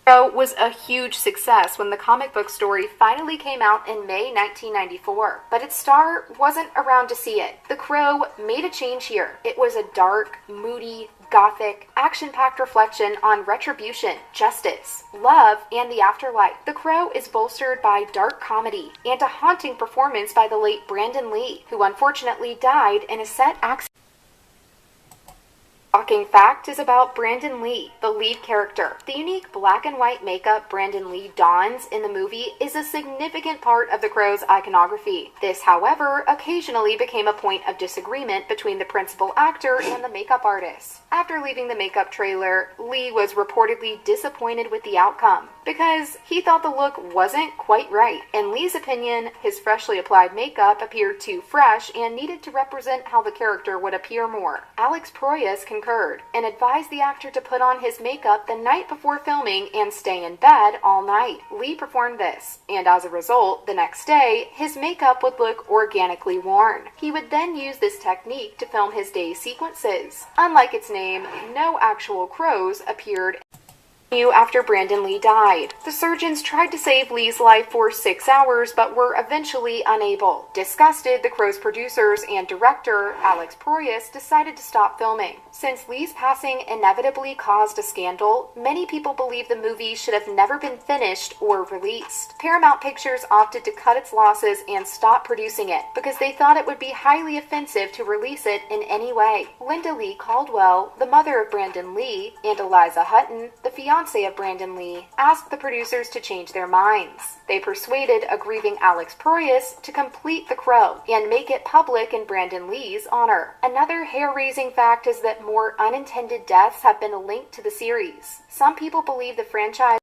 Crow was a huge success when the comic book story finally came out in May 1994, but its star wasn't around to see it. The Crow made a change here. It was a dark, moody, gothic, action-packed reflection on retribution, justice, love, and the afterlife. The Crow is bolstered by dark comedy and a haunting performance by the late Brandon Lee, who unfortunately died in a set accident. Shocking fact is about Brandon Lee, the lead character. The unique black and white makeup Brandon Lee dons in the movie is a significant part of the Crow's iconography. This, however, occasionally became a point of disagreement between the principal actor and the makeup artist. After leaving the makeup trailer, Lee was reportedly disappointed with the outcome because he thought the look wasn't quite right. In Lee's opinion, his freshly applied makeup appeared too fresh and needed to represent how the character would appear more. Alex Proyas concurred and advised the actor to put on his makeup the night before filming and stay in bed all night. Lee performed this, and as a result, the next day, his makeup would look organically worn. He would then use this technique to film his day sequences. Unlike its name, no actual crows appeared after Brandon Lee died. The surgeons tried to save Lee's life for 6 hours, but were eventually unable. Disgusted, the Crow's producers and director, Alex Proyas, decided to stop filming. Since Lee's passing inevitably caused a scandal, many people believe the movie should have never been finished or released. Paramount Pictures opted to cut its losses and stop producing it because they thought it would be highly offensive to release it in any way. Linda Lee Caldwell, the mother of Brandon Lee, and Eliza Hutton, the fiancée of Brandon Lee, asked the producers to change their minds. They persuaded a grieving Alex Proyas to complete The Crow and make it public in Brandon Lee's honor. Another hair-raising fact is that more unintended deaths have been linked to the series. Some people believe the franchise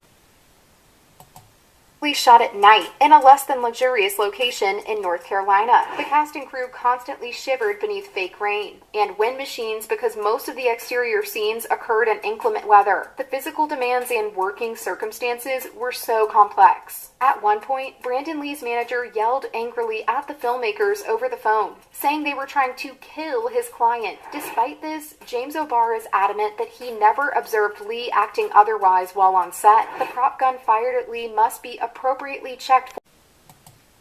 shot at night in a less than luxurious location in North Carolina. The cast and crew constantly shivered beneath fake rain and wind machines because most of the exterior scenes occurred in inclement weather. The physical demands and working circumstances were so complex. At one point, Brandon Lee's manager yelled angrily at the filmmakers over the phone, saying they were trying to kill his client. Despite this, James O'Barr is adamant that he never observed Lee acting otherwise while on set. The prop gun fired at Lee must be appropriately checked for.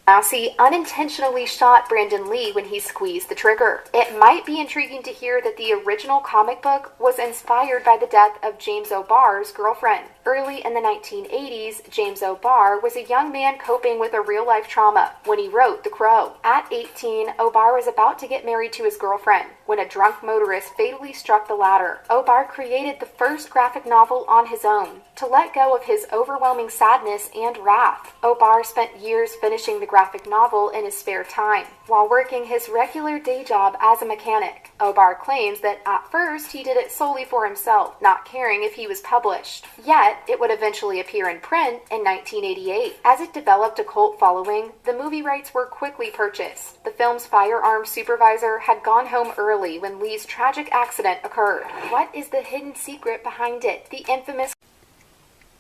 Massey unintentionally shot Brandon Lee when he squeezed the trigger. It might be intriguing to hear that the original comic book was inspired by the death of James O'Barr's girlfriend. Early in the 1980s, James O'Barr was a young man coping with a real-life trauma when he wrote The Crow. At 18, O'Barr was about to get married to his girlfriend when a drunk motorist fatally struck the latter. O'Barr created the first graphic novel on his own to let go of his overwhelming sadness and wrath. O'Barr spent years finishing the graphic novel in his spare time while working his regular day job as a mechanic. O'Barr claims that at first he did it solely for himself, not caring if he was published. Yet, it would eventually appear in print in 1988. As it developed a cult following, the movie rights were quickly purchased. The film's firearms supervisor had gone home early when Lee's tragic accident occurred. What is the hidden secret behind it? The infamous...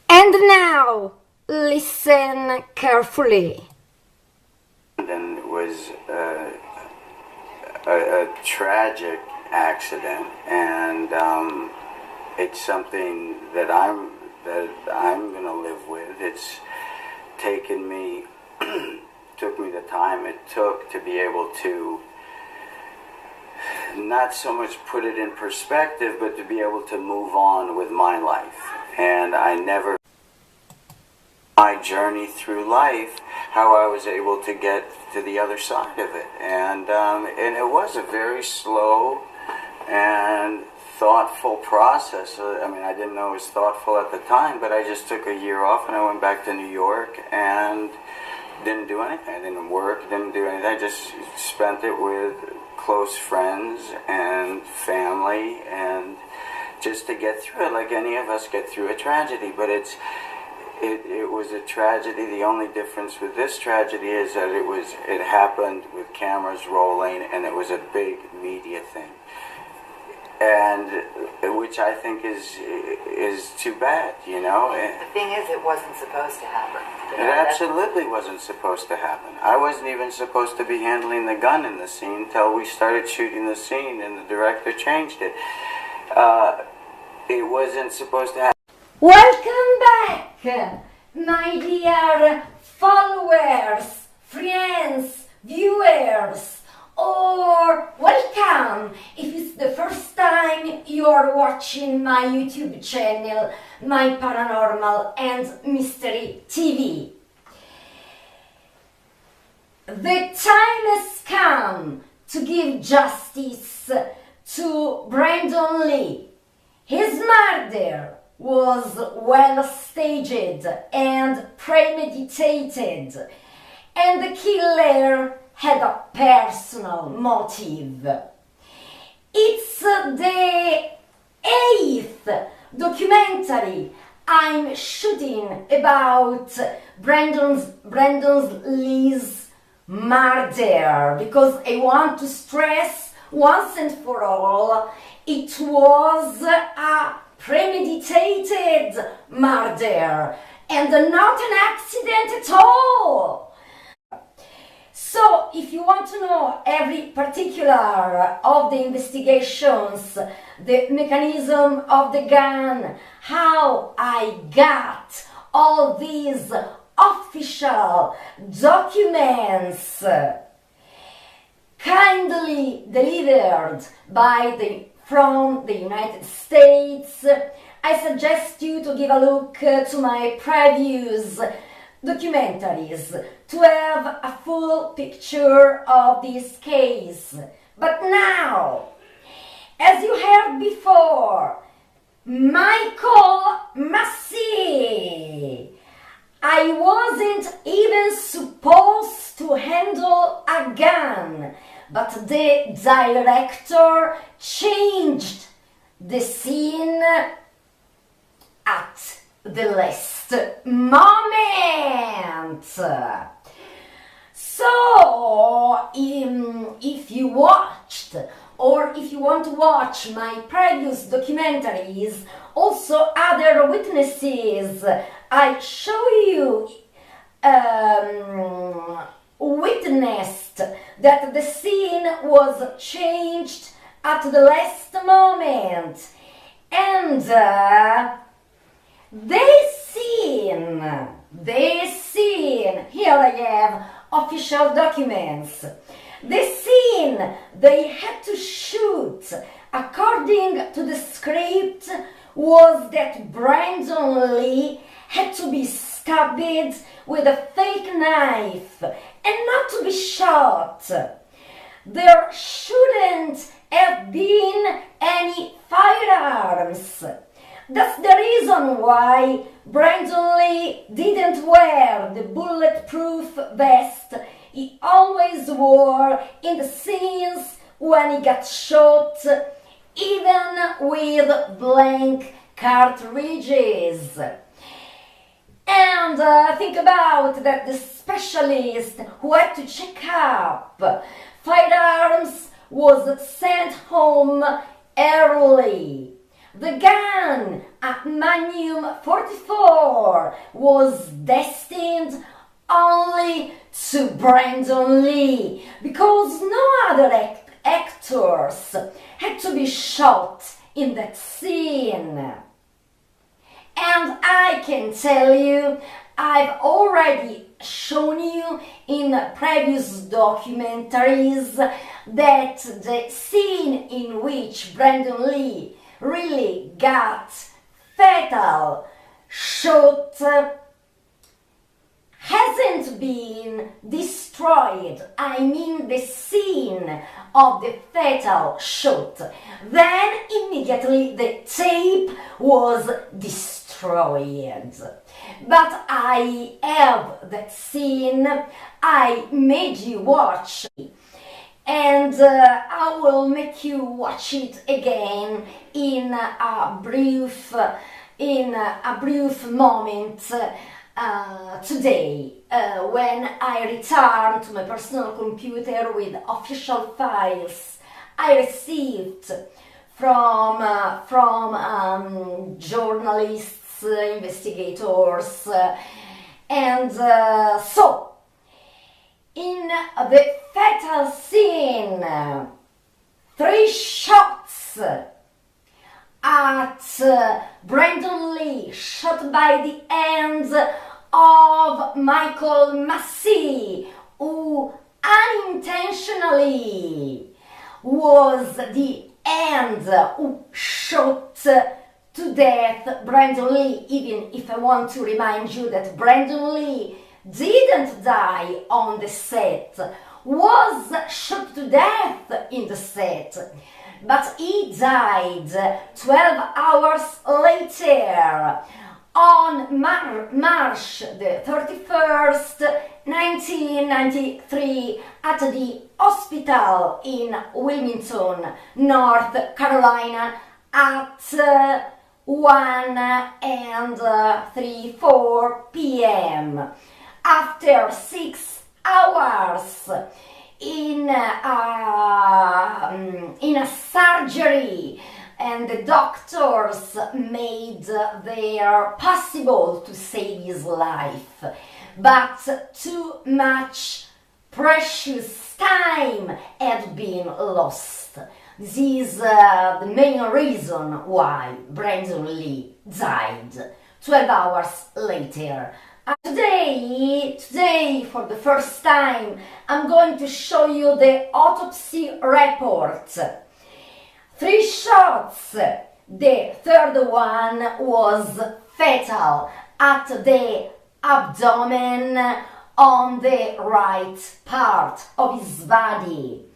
And now, listen carefully. And it was a tragic accident, and it's something that I'm going to live with. It's taken me, took me the time it took to be able to not so much put it in perspective, but to be able to move on with my life. And I never, my journey through life, how I was able to get to the other side of it. And it was a very slow and thoughtful process. I mean, I didn't know it was thoughtful at the time, but I just took a year off and I went back to New York and didn't do anything. I didn't work, didn't do anything. I just spent it with close friends and family, and just to get through it like any of us get through a tragedy. But it was a tragedy. The only difference with this tragedy is that it happened with cameras rolling, and it was a big media thing, and which I think is too bad, you know. The thing is, it wasn't supposed to happen. It absolutely wasn't supposed to happen. I wasn't even supposed to be handling the gun in the scene until we started shooting the scene, and the director changed it. It wasn't supposed to happen. Welcome back, my dear followers, friends, viewers, or welcome if it's the first time you're watching my YouTube channel, My Paranormal and Mystery TV. The time has come to give justice to Brandon Lee. His murder was well staged and premeditated, and the killer had a personal motive. It's the 8th documentary I'm shooting about Brandon Lee's murder, because I want to stress once and for all, it was a premeditated murder and not an accident at all. So if you want to know every particular of the investigations, the mechanism of the gun, how I got all these official documents kindly delivered from the United States, I suggest you to give a look to my previous documentaries to have a full picture of this case. But now, as you heard before, Michael Massey, I wasn't even supposed to handle a gun, but the director changed the scene at the last moment. So, if you watched, or if you want to watch my previous documentaries, also other witnesses I show you witnessed that the scene was changed at the last moment, and this scene, here I have official documents. The scene they had to shoot, according to the script, was that Brandon Lee had to be stabbed with a fake knife and not to be shot. There shouldn't have been any firearms. That's the reason why Brandon Lee didn't wear the bulletproof vest he always wore in the scenes when he got shot, even with blank cartridges. And think about that the specialist who had to check up firearms was sent home early. The gun, a Magnum 44, was destined only to Brandon Lee, because no other actors had to be shot in that scene. And I can tell you, I've already shown you in previous documentaries that the scene in which Brandon Lee really got fatal shot hasn't been destroyed. I mean the scene of the fatal shot. Then immediately the tape was destroyed. But I have that scene, I made you watch, and I will make you watch it again in a brief moment today, when I return to my personal computer with official files I received from journalists, investigators, and so in the fatal scene, 3 shots at Brandon Lee, shot by the hands of Michael Massey, who unintentionally was the hand who shot to death Brandon Lee, even if I want to remind you that Brandon Lee didn't die on the set, was shot to death in the set, but he died 12 hours later on March the 31st, 1993 at the hospital in Wilmington, North Carolina at 1:34 p.m. After 6 hours in a surgery, and the doctors made their possible to save his life, but too much precious time had been lost. This is the main reason why Brandon Lee died 12 hours later. Today, for the first time, I'm going to show you the autopsy report. 3 shots. The third one was fatal at the abdomen on the right part of his body.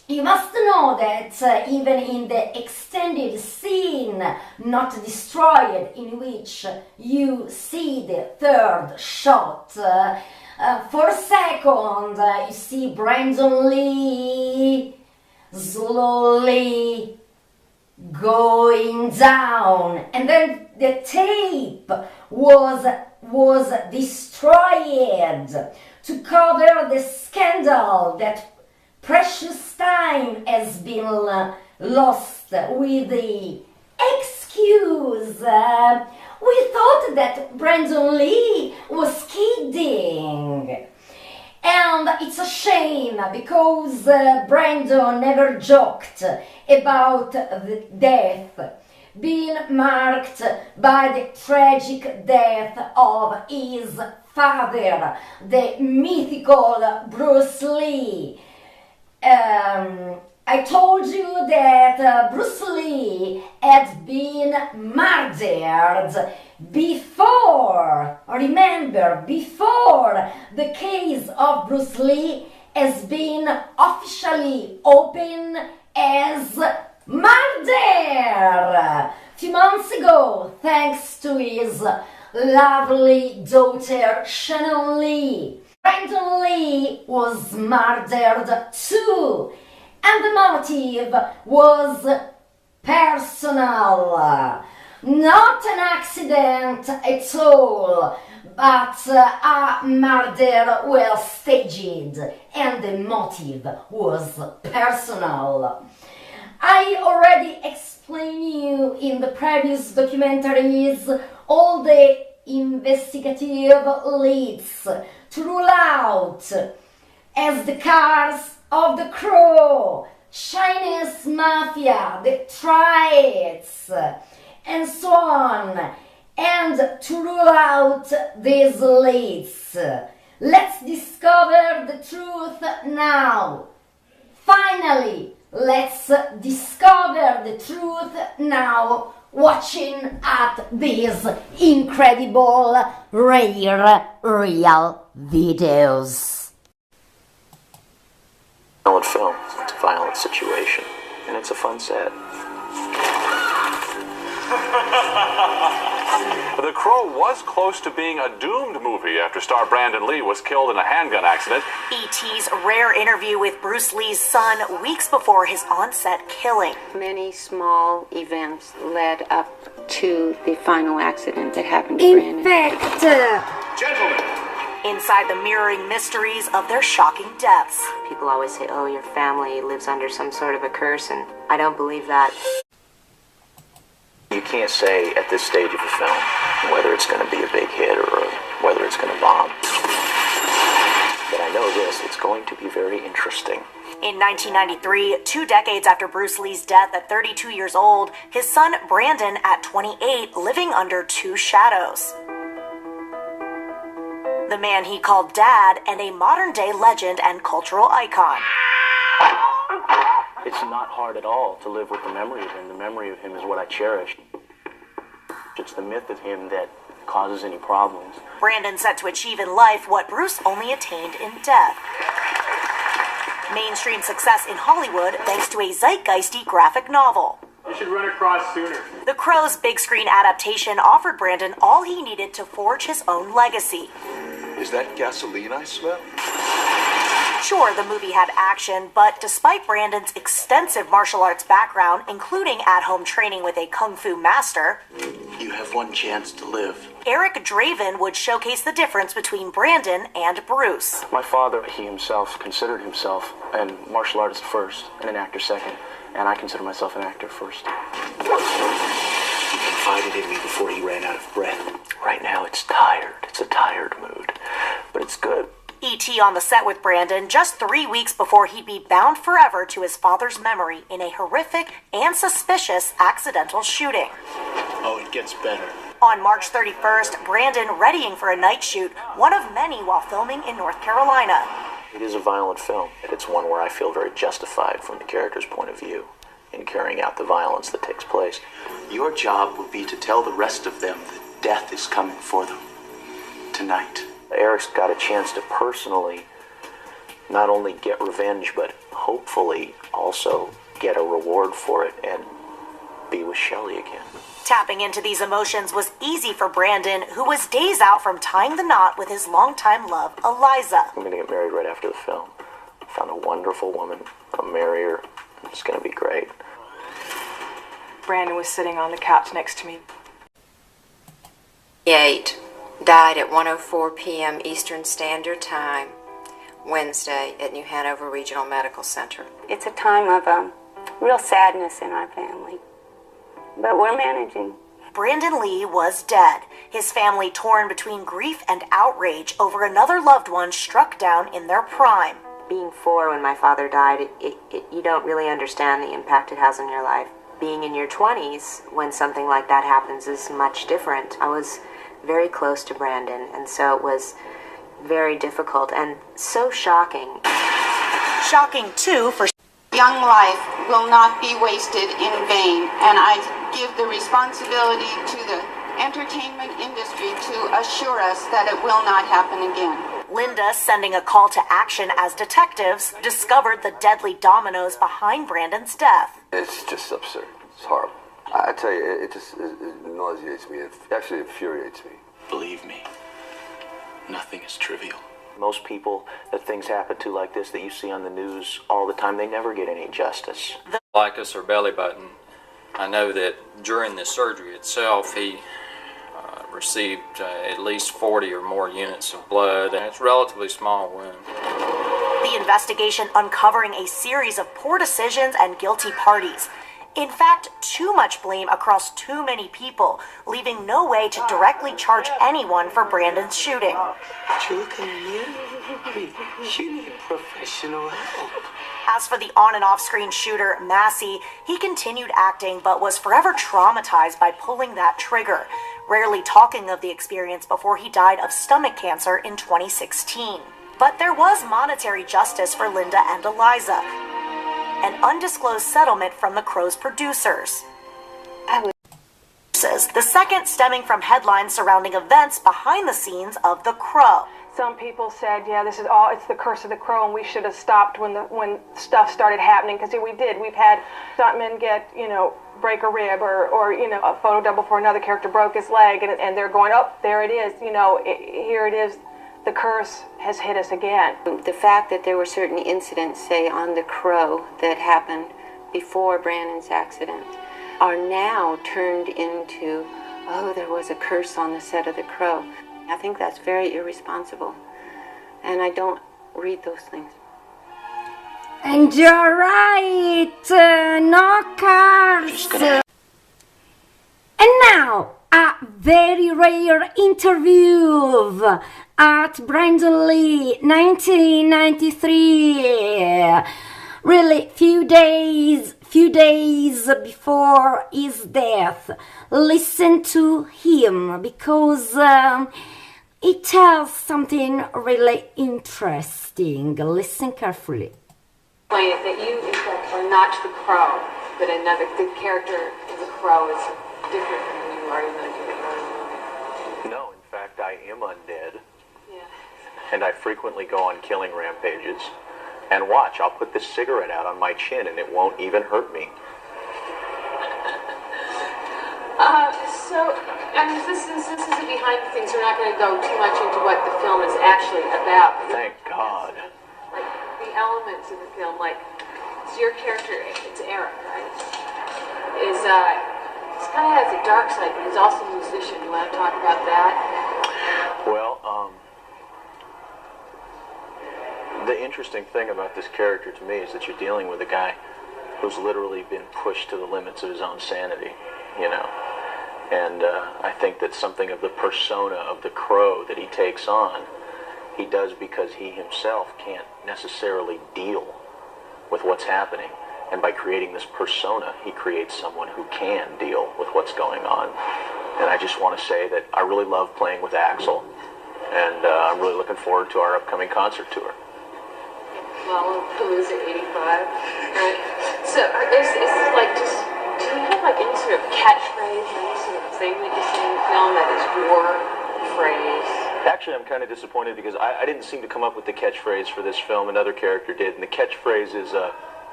You must know that even in the extended scene, not destroyed, in which you see the third shot, for a second you see Brandon Lee slowly going down, and then the tape was destroyed to cover the scandal that precious time has been lost with the excuse. We thought that Brandon Lee was kidding. And it's a shame because Brandon never joked about the death being marked by the tragic death of his father, the mythical Bruce Lee. I told you that Bruce Lee had been murdered before. Remember, before the case of Bruce Lee has been officially open as murder. A few months ago, thanks to his lovely daughter Shannon Lee, Brandon Lee was murdered too, and the motive was personal, not an accident at all, but a murder well staged, and the motive was personal. I already explained you in the previous documentaries all the investigative leads to rule out as the cars of the crew, Chinese mafia, the triads, and so on, and to rule out these leads. Let's discover the truth now. Finally, let's discover the truth now, watching at these incredible, rare, real videos. Violent film. It's a violent situation, and it's a fun set. The Crow was close to being a doomed movie after star Brandon Lee was killed in a handgun accident. E.T.'s rare interview with Bruce Lee's son weeks before his on-set killing. Many small events led up to the final accident that happened to Brandon. In fact, Gentlemen, Inside the mirroring mysteries of their shocking deaths. People always say, oh, your family lives under some sort of a curse, and I don't believe that. You can't say at this stage of a film whether it's going to be a big hit or whether it's going to bomb. But I know this, it's going to be very interesting. In 1993, 2 decades after Bruce Lee's death at 32 years old, his son Brandon at 28 living under two shadows. The man he called Dad and a modern-day legend and cultural icon. It's not hard at all to live with the memory of him. The memory of him is what I cherish. It's the myth of him that causes any problems. Brandon set to achieve in life what Bruce only attained in death. Mainstream success in Hollywood thanks to a zeitgeisty graphic novel. You should run across sooner. The Crow's big screen adaptation offered Brandon all he needed to forge his own legacy. Is that gasoline I smell? Sure, the movie had action, but despite Brandon's extensive martial arts background, including at-home training with a kung fu master, You have one chance to live. Eric Draven would showcase the difference between Brandon and Bruce. My father, he himself, considered himself a martial artist first and an actor second, and I consider myself an actor first. He confided in me before he ran out of breath. Right now it's tired. It's a tired mood, but it's good. E.T. on the set with Brandon just 3 weeks before he'd be bound forever to his father's memory in a horrific and suspicious accidental shooting. Oh, it gets better. On March 31st, Brandon readying for a night shoot, one of many while filming in North Carolina. It is a violent film. It's one where I feel very justified from the character's point of view in carrying out the violence that takes place. Your job will be to tell the rest of them that death is coming for them tonight. Eric's got a chance to personally not only get revenge, but hopefully also get a reward for it and be with Shelley again. Tapping into these emotions was easy for Brandon, who was days out from tying the knot with his longtime love, Eliza. I'm going to get married right after the film. I found a wonderful woman. I'll marry her. It's going to be great. Brandon was sitting on the couch next to me. 8 died at 1:04 p.m. Eastern Standard Time, Wednesday at New Hanover Regional Medical Center. It's a time of real sadness in our family, but we're managing. Brandon Lee was dead, his family torn between grief and outrage over another loved one struck down in their prime. Being 4 when my father died, you don't really understand the impact it has on your life. Being in your 20s when something like that happens is much different. I was very close to Brandon, and so it was very difficult and so shocking. Shocking, too, for young life will not be wasted in vain, and I give the responsibility to the entertainment industry to assure us that it will not happen again. Linda, sending a call to action as detectives, discovered the deadly dominoes behind Brandon's death. It's just absurd. It's horrible. I tell you, it nauseates me. It actually infuriates me. Believe me, nothing is trivial. Most people that things happen to like this that you see on the news all the time, they never get any justice. Licus or belly button. I know that during the surgery itself, he received at least 40 or more units of blood, and it's a relatively small wound. The investigation uncovering a series of poor decisions and guilty parties. In fact, too much blame across too many people, leaving no way to directly charge anyone for Brandon's shooting. You need professional help. As for the on and off screen shooter, Massey, he continued acting but was forever traumatized by pulling that trigger, rarely talking of the experience before he died of stomach cancer in 2016. But there was monetary justice for Linda and Eliza. An undisclosed settlement from the Crow's producers. The second stemming from headlines surrounding events behind the scenes of The Crow. Some people said, yeah, this is all, it's the curse of the Crow, and we should have stopped when stuff started happening, because we did. We've had stuntmen get, break a rib or a photo double for another character broke his leg, and they're going, oh, there it is, here it is. The curse has hit us again. The fact that there were certain incidents, say, on The Crow that happened before Brandon's accident are now turned into, oh, there was a curse on the set of The Crow. I think that's very irresponsible, and I don't read those things. And you're right, no cars. And now, a very rare interview at Brandon Lee, 1993. really few days before his death. Listen to him because it tells something really interesting. Listen carefully. Explain it that you, in fact, are not the Crow, but the character of the Crow is different from who you are, even though you're No, in fact, I am undead. Yeah. And I frequently go on killing rampages. And watch, I'll put this cigarette out on my chin and it won't even hurt me. So, I mean, this is a behind the scenes. We're not going to go too much into what the film is actually about. Thank God. Like, the elements of the film, like, it's your character, it's Eric, right? He's kind of has a dark side, but he's also a musician. You want to talk about that? Well, the interesting thing about this character to me is that you're dealing with a guy who's literally been pushed to the limits of his own sanity, you know. And I think that something of the persona of the Crow that he takes on, he does because he himself can't necessarily deal with what's happening. And by creating this persona, he creates someone who can deal with what's going on. And I just want to say that I really love playing with Axel. And I'm really looking forward to our upcoming concert tour. Lollapalooza 85, right? So, is like just, do you have like any sort of catchphrase or any sort of thing that you say in the film that is your phrase? Actually, I'm kind of disappointed because I didn't seem to come up with the catchphrase for this film. Another character did, and the catchphrase is,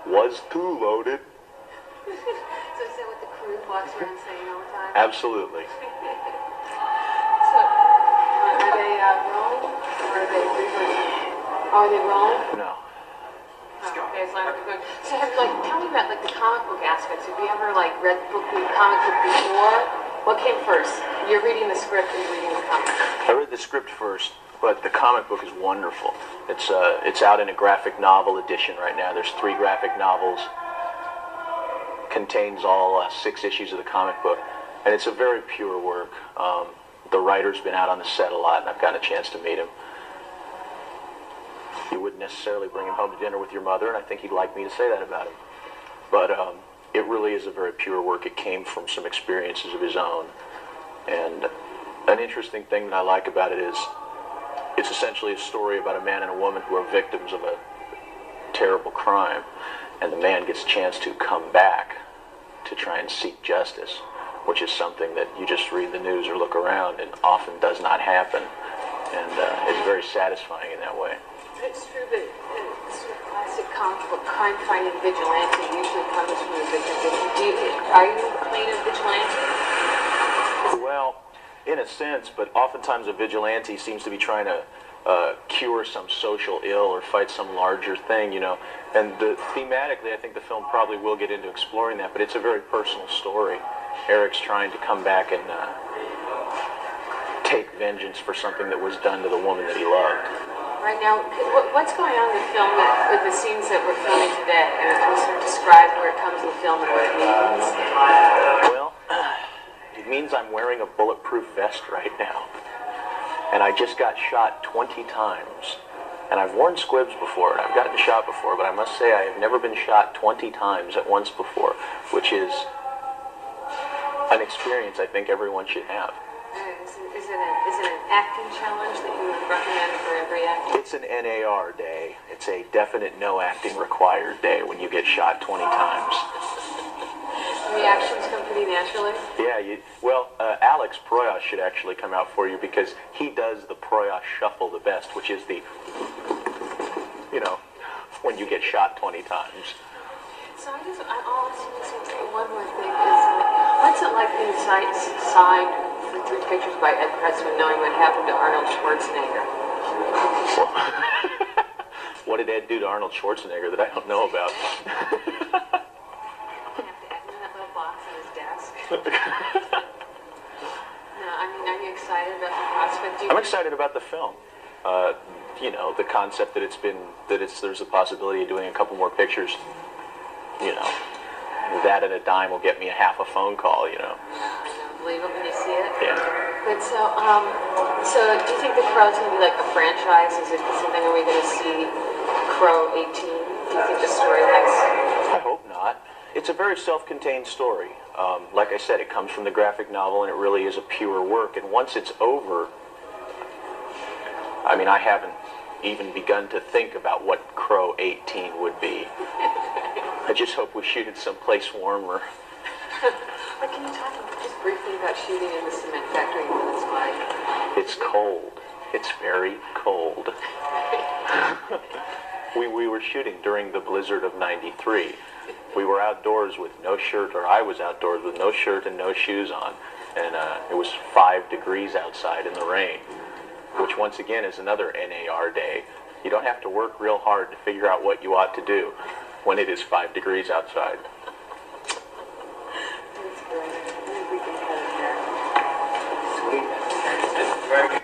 was too loaded. So is that what the crew walks around saying all the time? Absolutely. So, are they wrong? Or are they reversed? Are they wrong? No. Okay, so tell me about like the comic book aspects. Have you ever like read the comic book before? What came first? You're reading the script and reading the comic. I read the script first, but the comic book is wonderful. It's out in a graphic novel edition right now. There's 3 graphic novels. Contains all 6 issues of the comic book, and it's a very pure work. The writer's been out on the set a lot, and I've gotten a chance to meet him. You wouldn't necessarily bring him home to dinner with your mother, and I think he'd like me to say that about him. But it really is a very pure work. It came from some experiences of his own. And an interesting thing that I like about it is it's essentially a story about a man and a woman who are victims of a terrible crime. And the man gets a chance to come back to try and seek justice, which is something that you just read the news or look around and often does not happen. And it's very satisfying in that way. It's true that sort of classic comic book crime-fighting vigilante usually comes from a victim. Are you playing a vigilante? Well, in a sense, but oftentimes a vigilante seems to be trying to cure some social ill or fight some larger thing, you know. And thematically, I think the film probably will get into exploring that, but it's a very personal story. Eric's trying to come back and take vengeance for something that was done to the woman that he loved. Right now, what's going on in the film with the scenes that we're filming today? And can you sort of describe where it comes in the film and what it means? Well, it means I'm wearing a bulletproof vest right now. And I just got shot 20 times. And I've worn squibs before, and I've gotten shot before, but I must say I have never been shot 20 times at once before, which is an experience I think everyone should have. Is it an acting challenge that you would recommend for every actor? It's an NAR day. It's a definite no acting required day when you get shot 20 times. Reactions come pretty naturally? Yeah, Alex Proyas should actually come out for you because he does the Proyas shuffle the best, which is the, you know, when you get shot 20 times. So I also say one more thing is, what's it like being signed for 3 pictures by Ed Pressman, knowing what happened to Arnold Schwarzenegger? What did Ed do to Arnold Schwarzenegger that I don't know about? That little box on his desk. No, I mean, are you excited about the prospect? I'm excited about the film. You know, the concept that there's a possibility of doing a couple more pictures. You know, that at a dime will get me a half a phone call, you know. Believe it when you see it? Yeah. But so do you think The Crow's going to be like a franchise? Is it something, are we going to see Crow 18, do you think the story was? I hope not. It's a very self-contained story. Like I said, it comes from the graphic novel, and it really is a pure work. And once it's over, I mean, I haven't even begun to think about what Crow 18 would be. I just hope we shoot it someplace warmer. Or can you talk just briefly about shooting in the cement factory and what it's like? It's cold. It's very cold. We were shooting during the blizzard of '93. We were outdoors with no shirt, or I was outdoors with no shirt and no shoes on. And it was 5 degrees outside in the rain, which once again is another NAR day. You don't have to work real hard to figure out what you ought to do when it is 5 degrees outside. That's great. Maybe we can cut it there. Very good.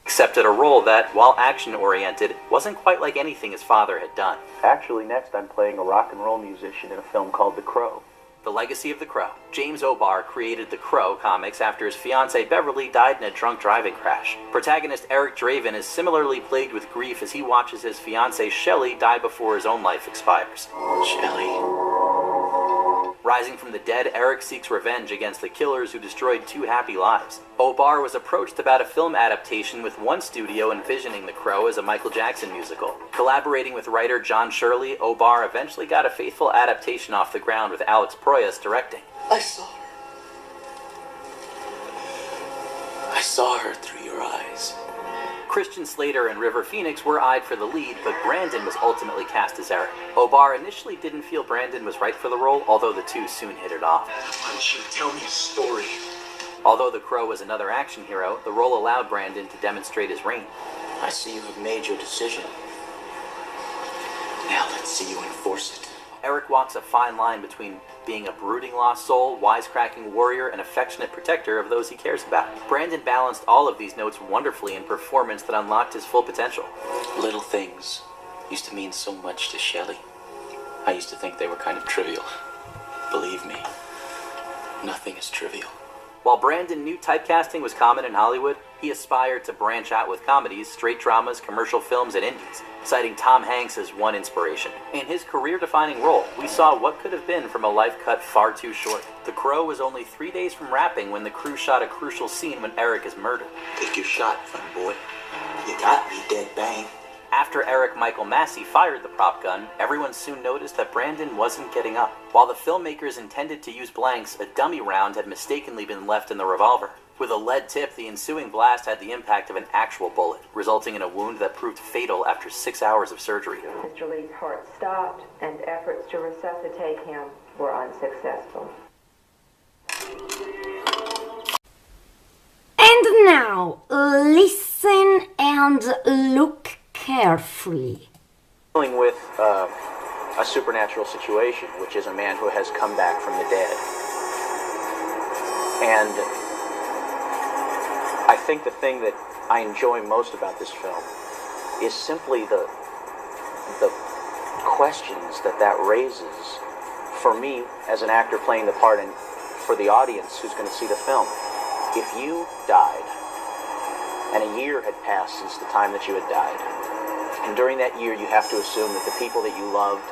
Accepted a role that, while action-oriented, wasn't quite like anything his father had done. Actually, next I'm playing a rock and roll musician in a film called The Crow. The Legacy of the Crow. James O'Barr created the Crow comics after his fiancée Beverly died in a drunk driving crash. Protagonist Eric Draven is similarly plagued with grief as he watches his fiancée Shelley die before his own life expires. Shelley. Rising from the dead, Eric seeks revenge against the killers who destroyed 2 happy lives. O'Barr was approached about a film adaptation, with one studio envisioning The Crow as a Michael Jackson musical. Collaborating with writer John Shirley, O'Barr eventually got a faithful adaptation off the ground with Alex Proyas directing. I saw her through your eyes. Christian Slater and River Phoenix were eyed for the lead, but Brandon was ultimately cast as Eric. O'Barr initially didn't feel Brandon was right for the role, although the two soon hit it off. Why don't you tell me a story? Although the Crow was another action hero, the role allowed Brandon to demonstrate his range. I see you have made your decision. Now let's see you enforce it. Eric walks a fine line between being a brooding lost soul, wisecracking warrior, and affectionate protector of those he cares about. Brandon balanced all of these notes wonderfully in performance that unlocked his full potential. Little things used to mean so much to Shelley. I used to think they were kind of trivial. Believe me, nothing is trivial. While Brandon knew typecasting was common in Hollywood, he aspired to branch out with comedies, straight dramas, commercial films, and indies, citing Tom Hanks as one inspiration. In his career-defining role, we saw what could have been from a life cut far too short. The Crow was only 3 days from wrapping when the crew shot a crucial scene when Eric is murdered. Take your shot, fun boy. You got me dead bang. After Eric Michael Massey fired the prop gun, everyone soon noticed that Brandon wasn't getting up. While the filmmakers intended to use blanks, a dummy round had mistakenly been left in the revolver. With a lead tip, the ensuing blast had the impact of an actual bullet, resulting in a wound that proved fatal after 6 hours of surgery. Mr. Lee's heart stopped, and efforts to resuscitate him were unsuccessful. And now, listen and look carefully. Dealing with a supernatural situation, which is a man who has come back from the dead. And I think the thing that I enjoy most about this film is simply the questions that raises for me as an actor playing the part, and for the audience who's going to see the film. If you died, and a year had passed since the time that you had died, and during that year you have to assume that the people that you loved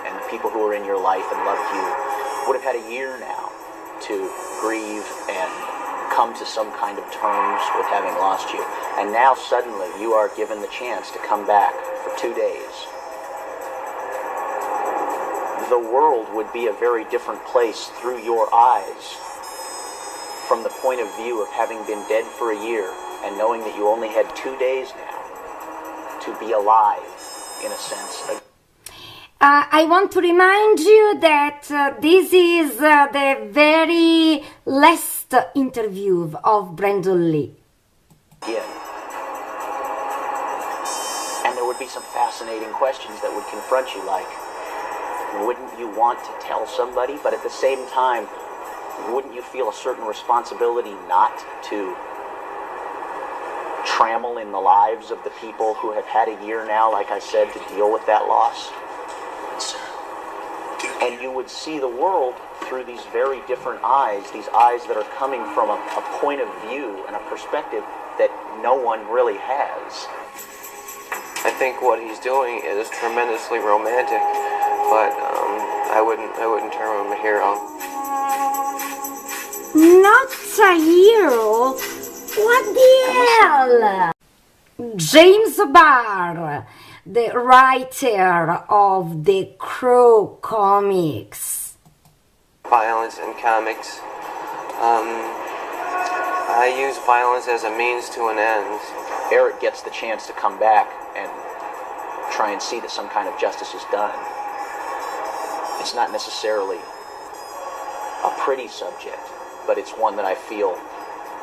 and the people who were in your life and loved you would have had a year now to grieve and come to some kind of terms with having lost you. And now suddenly you are given the chance to come back for 2 days. The world would be a very different place through your eyes from the point of view of having been dead for a year and knowing that you only had 2 days now to be alive, in a sense. I want to remind you that this is the very last interview of Brandon Lee. Yeah. And there would be some fascinating questions that would confront you, like, wouldn't you want to tell somebody, but at the same time, wouldn't you feel a certain responsibility not to trammel in the lives of the people who have had a year now, like I said, to deal with that loss? And you would see the world through these very different eyes, these eyes that are coming from a point of view and a perspective that no one really has. I think what he's doing is tremendously romantic, but I wouldn't term him a hero. Not a hero? What the hell? James Barr, the writer of the Crow comics. Violence in comics. I use violence as a means to an end. Eric gets the chance to come back and try and see that some kind of justice is done. It's not necessarily a pretty subject, but it's one that I feel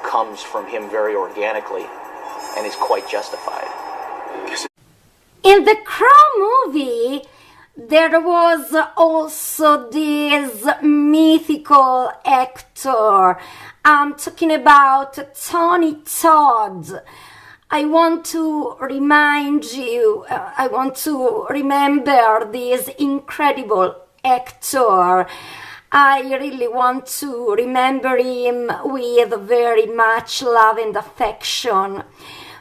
comes from him very organically and is quite justified. In the Crow movie, there was also this mythical actor. I'm talking about Tony Todd. I want to remind you, I want to remember this incredible actor. I really want to remember him with very much love and affection,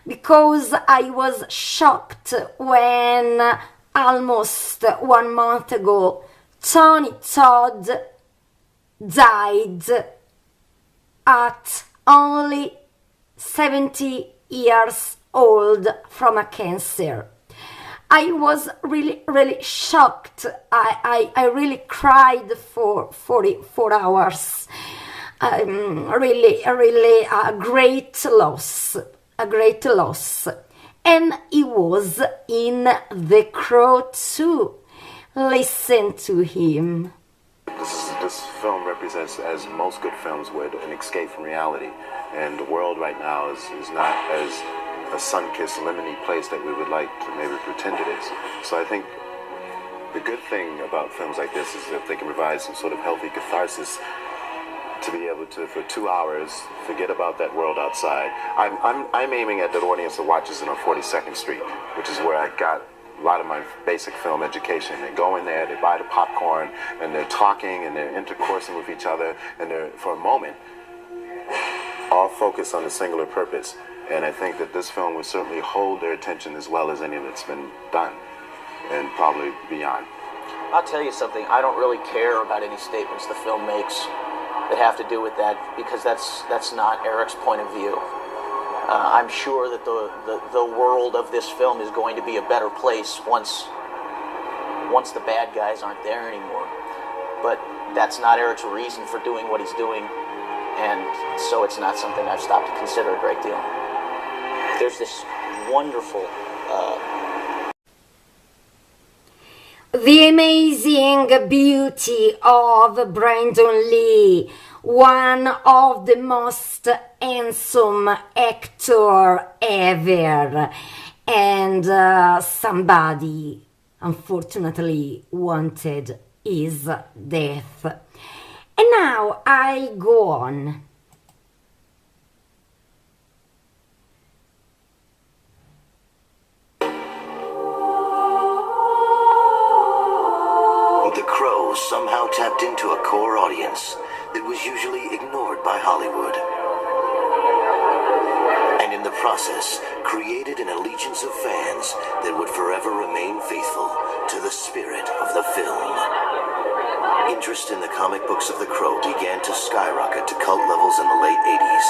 because I was shocked when almost 1 month ago Tony Todd died at only 70 years old from a cancer. I was really shocked. I really cried for 44 hours. Really a great loss. And he was in The Crow too. Listen to him. This film represents, as most good films would, an escape from reality. And the world right now is not as a sun-kissed, lemony place that we would like to maybe pretend it is. So I think the good thing about films like this is that they can provide some sort of healthy catharsis to be able to, for 2 hours, forget about that world outside. I'm aiming at that audience that watches it on 42nd Street, which is where I got a lot of my basic film education. They go in there, they buy the popcorn, and they're talking and they're intercoursing with each other, and they're, for a moment, all focused on a singular purpose. And I think that this film will certainly hold their attention as well as any that's been done, and probably beyond. I'll tell you something, I don't really care about any statements the film makes that have to do with that, because that's not Eric's point of view. I'm sure that the world of this film is going to be a better place once the bad guys aren't there anymore. But that's not Eric's reason for doing what he's doing, and so it's not something I've stopped to consider a great deal. There's this wonderful the amazing beauty of Brandon Lee, one of the most handsome actor ever, and somebody unfortunately wanted his death. And now I go on. The Crow somehow tapped into a core audience that was usually ignored by Hollywood. And in the process, created an allegiance of fans that would forever remain faithful to the spirit of the film. Interest in the comic books of The Crow began to skyrocket to cult levels in the late 80s,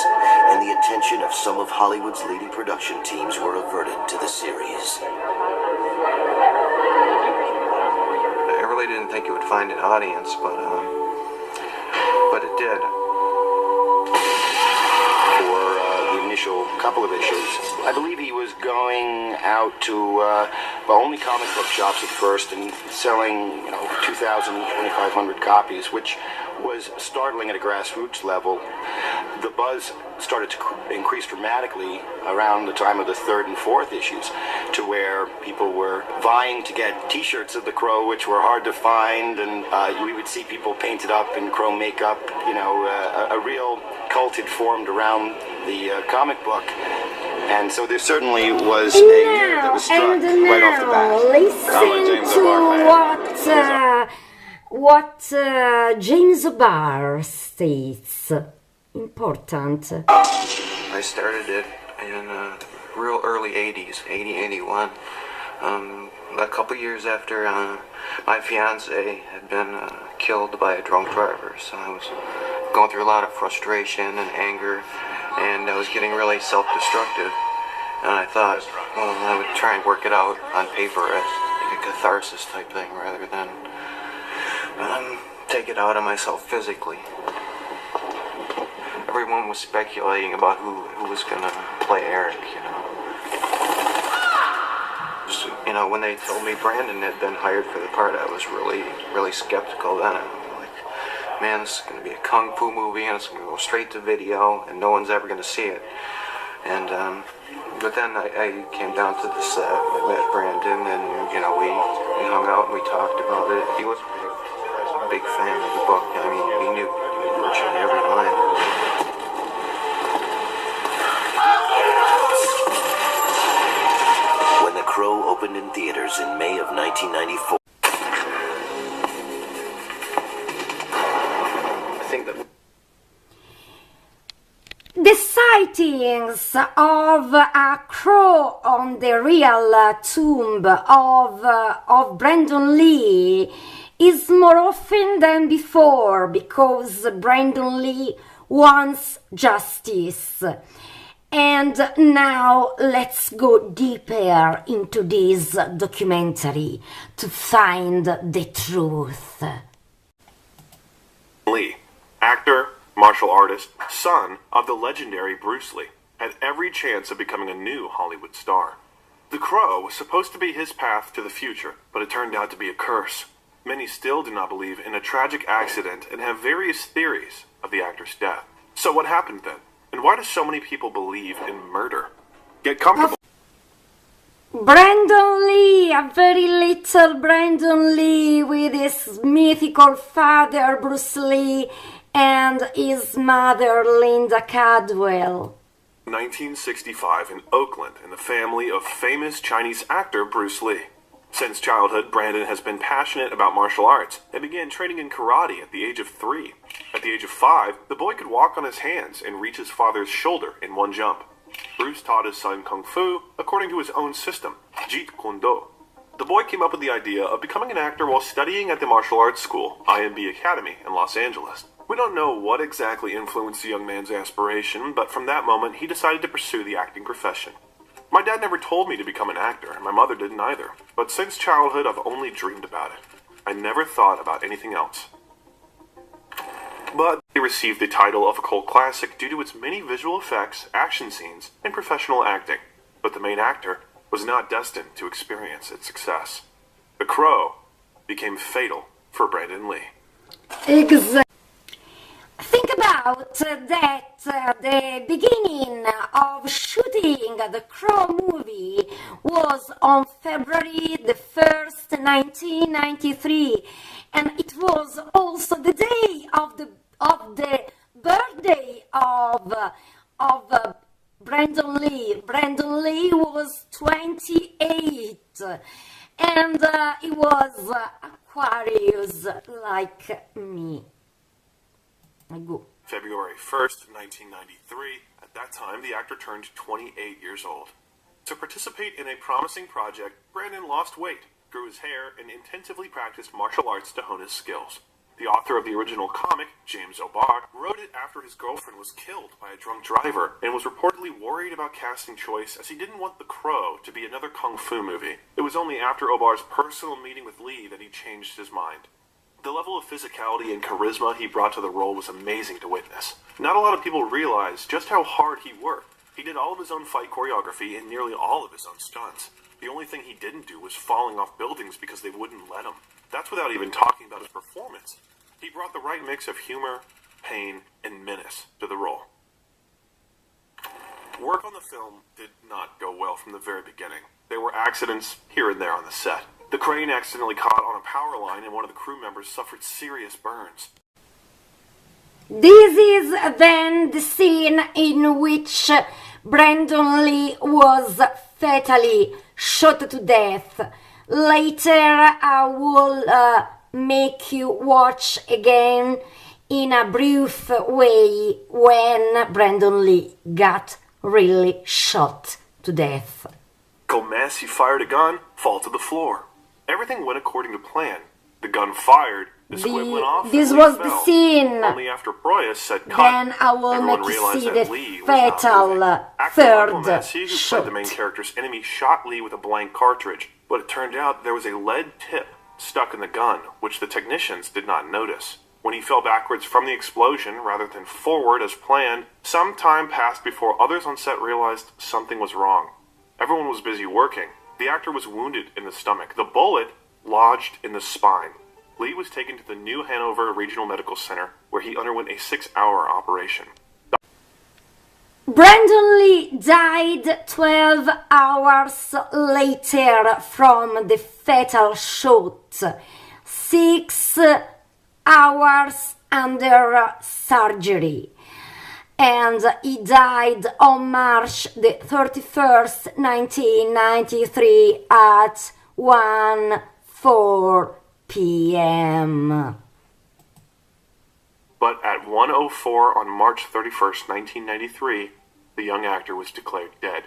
and the attention of some of Hollywood's leading production teams were averted to the series. I really didn't think it would find an audience, but it did. For the initial couple of issues, I believe he was going out to only comic book shops at first and selling, 2,000, 2,500 copies, which was startling at a grassroots level. The buzz started to increase dramatically around the time of the 3rd and 4th issues, to where people were vying to get t-shirts of the Crow, which were hard to find, and we would see people painted up in Crow makeup. A real cult had formed around the comic book. And so there certainly was a nerve that was struck right off the bat. Listen to what James Barr states. Important. I started it in real early 80s, 80, 81. A couple years after my fiance had been killed by a drunk driver, so I was going through a lot of frustration and anger, and I was getting really self-destructive. And I thought, well, I would try and work it out on paper as like a catharsis type thing rather than take it out on myself physically. Everyone was speculating about who was gonna play Eric, you know. So, you know, when they told me Brandon had been hired for the part, I was really skeptical then. I'm like, man, this is gonna be a kung fu movie and it's gonna go straight to video and no one's ever gonna see it. And but then I came down to the set, I met Brandon, and you know, we hung out and we talked about it. He was a big fan of the book. I mean, he knew virtually every line. When The Crow opened in theaters in May of 1994. I think that the sightings of a crow on the real tomb of Brandon Lee is more often than before because Brandon Lee wants justice. And now let's go deeper into this documentary to find the truth. Lee, actor, martial artist, son of the legendary Bruce Lee, had every chance of becoming a new Hollywood star. The Crow was supposed to be his path to the future, but it turned out to be a curse. Many still do not believe in a tragic accident and have various theories of the actor's death. So what happened then? And why do so many people believe in murder? Get comfortable. Brandon Lee, a very little Brandon Lee with his mythical father Bruce Lee and his mother Linda Cadwell. 1965 in Oakland in the family of famous Chinese actor Bruce Lee. Since childhood, Brandon has been passionate about martial arts and began training in karate at the age of 3. At the age of 5, the boy could walk on his hands and reach his father's shoulder in one jump. Bruce taught his son kung fu according to his own system, Jeet Kune Do. The boy came up with the idea of becoming an actor while studying at the martial arts school, IMB Academy in Los Angeles. We don't know what exactly influenced the young man's aspiration, but from that moment he decided to pursue the acting profession. My dad never told me to become an actor, and my mother didn't either. But since childhood, I've only dreamed about it. I never thought about anything else. But he received the title of a cult classic due to its many visual effects, action scenes, and professional acting. But the main actor was not destined to experience its success. The Crow became fatal for Brandon Lee. Exactly. Think about that the beginning of shooting the Crow movie was on February the 1st, 1993, and it was also the day of the birthday of Brandon Lee. Brandon Lee was 28, and he was Aquarius like me. I go. February 1st, 1993. At that time, the actor turned 28 years old. To participate in a promising project, Brandon lost weight, grew his hair, and intensively practiced martial arts to hone his skills. The author of the original comic, James O'Barr, wrote it after his girlfriend was killed by a drunk driver and was reportedly worried about casting choice as he didn't want The Crow to be another kung fu movie. It was only after O'Barr's personal meeting with Lee that he changed his mind. The level of physicality and charisma he brought to the role was amazing to witness. Not a lot of people realize just how hard he worked. He did all of his own fight choreography and nearly all of his own stunts. The only thing he didn't do was falling off buildings because they wouldn't let him. That's without even talking about his performance. He brought the right mix of humor, pain, and menace to the role. Work on the film did not go well from the very beginning. There were accidents here and there on the set. The crane accidentally caught on a power line and one of the crew members suffered serious burns. This is then the scene in which Brandon Lee was fatally shot to death. Later I will make you watch again in a brief way when Brandon Lee got really shot to death. Massey fired a gun, fall to the floor. Everything went according to plan. The gun fired, the squib went off, This and was Lee the fell. scene. Only after Proyas said cut, Then I will everyone make you realized see that the Lee was not fatal moving. Actor Michael third Massey, who shot. played the main character's enemy, shot Lee with a blank cartridge, but it turned out there was a lead tip stuck in the gun, which the technicians did not notice. When he fell backwards from the explosion rather than forward as planned, some time passed before others on set realized something was wrong. Everyone was busy working. The actor was wounded in the stomach. The bullet lodged in the spine. Lee was taken to the New Hanover Regional Medical Center, where he underwent a 6-hour operation. Brandon Lee died 12 hours later from the fatal shot. 6 hours under surgery. And he died on March the 31st, 1993 at 1:04 p.m. But at 1:04 on March 31st, 1993, the young actor was declared dead.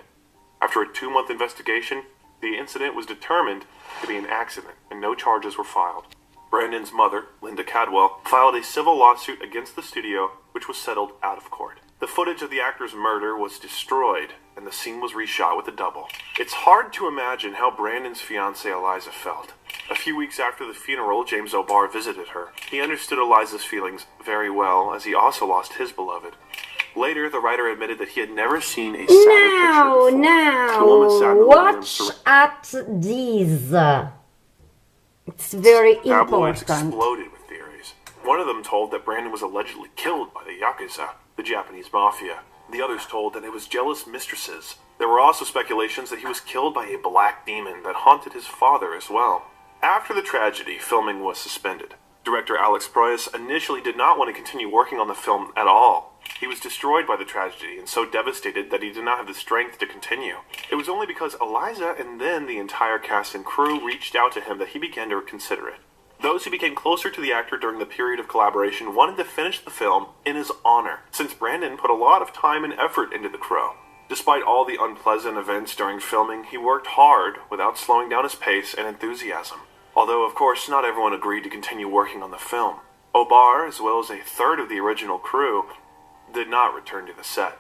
After a 2-month investigation, the incident was determined to be an accident and no charges were filed. Brandon's mother, Linda Cadwell, filed a civil lawsuit against the studio, which was settled out of court. The footage of the actor's murder was destroyed, and the scene was reshot with a double. It's hard to imagine how Brandon's fiancée Eliza felt. A few weeks after the funeral, James O'Barr visited her. He understood Eliza's feelings very well, as he also lost his beloved. Later, the writer admitted that he had never seen a sadder picture before. Now, watch at this. It's very Tabloids important. exploded with theories. One of them told that Brandon was allegedly killed by the Yakuza, the Japanese mafia. The others told that it was jealous mistresses. There were also speculations that he was killed by a black demon that haunted his father as well. After the tragedy, filming was suspended. Director Alex Proyas initially did not want to continue working on the film at all. He was destroyed by the tragedy and so devastated that he did not have the strength to continue. It was only because Eliza and then the entire cast and crew reached out to him that he began to consider it. Those who became closer to the actor during the period of collaboration wanted to finish the film in his honor, since Brandon put a lot of time and effort into The Crow. Despite all the unpleasant events during filming, he worked hard without slowing down his pace and enthusiasm. Although, of course, not everyone agreed to continue working on the film. O'Barr, as well as a third of the original crew, did not return to the set.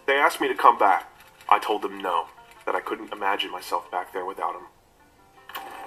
They asked me to come back. I told them no, that I couldn't imagine myself back there without him.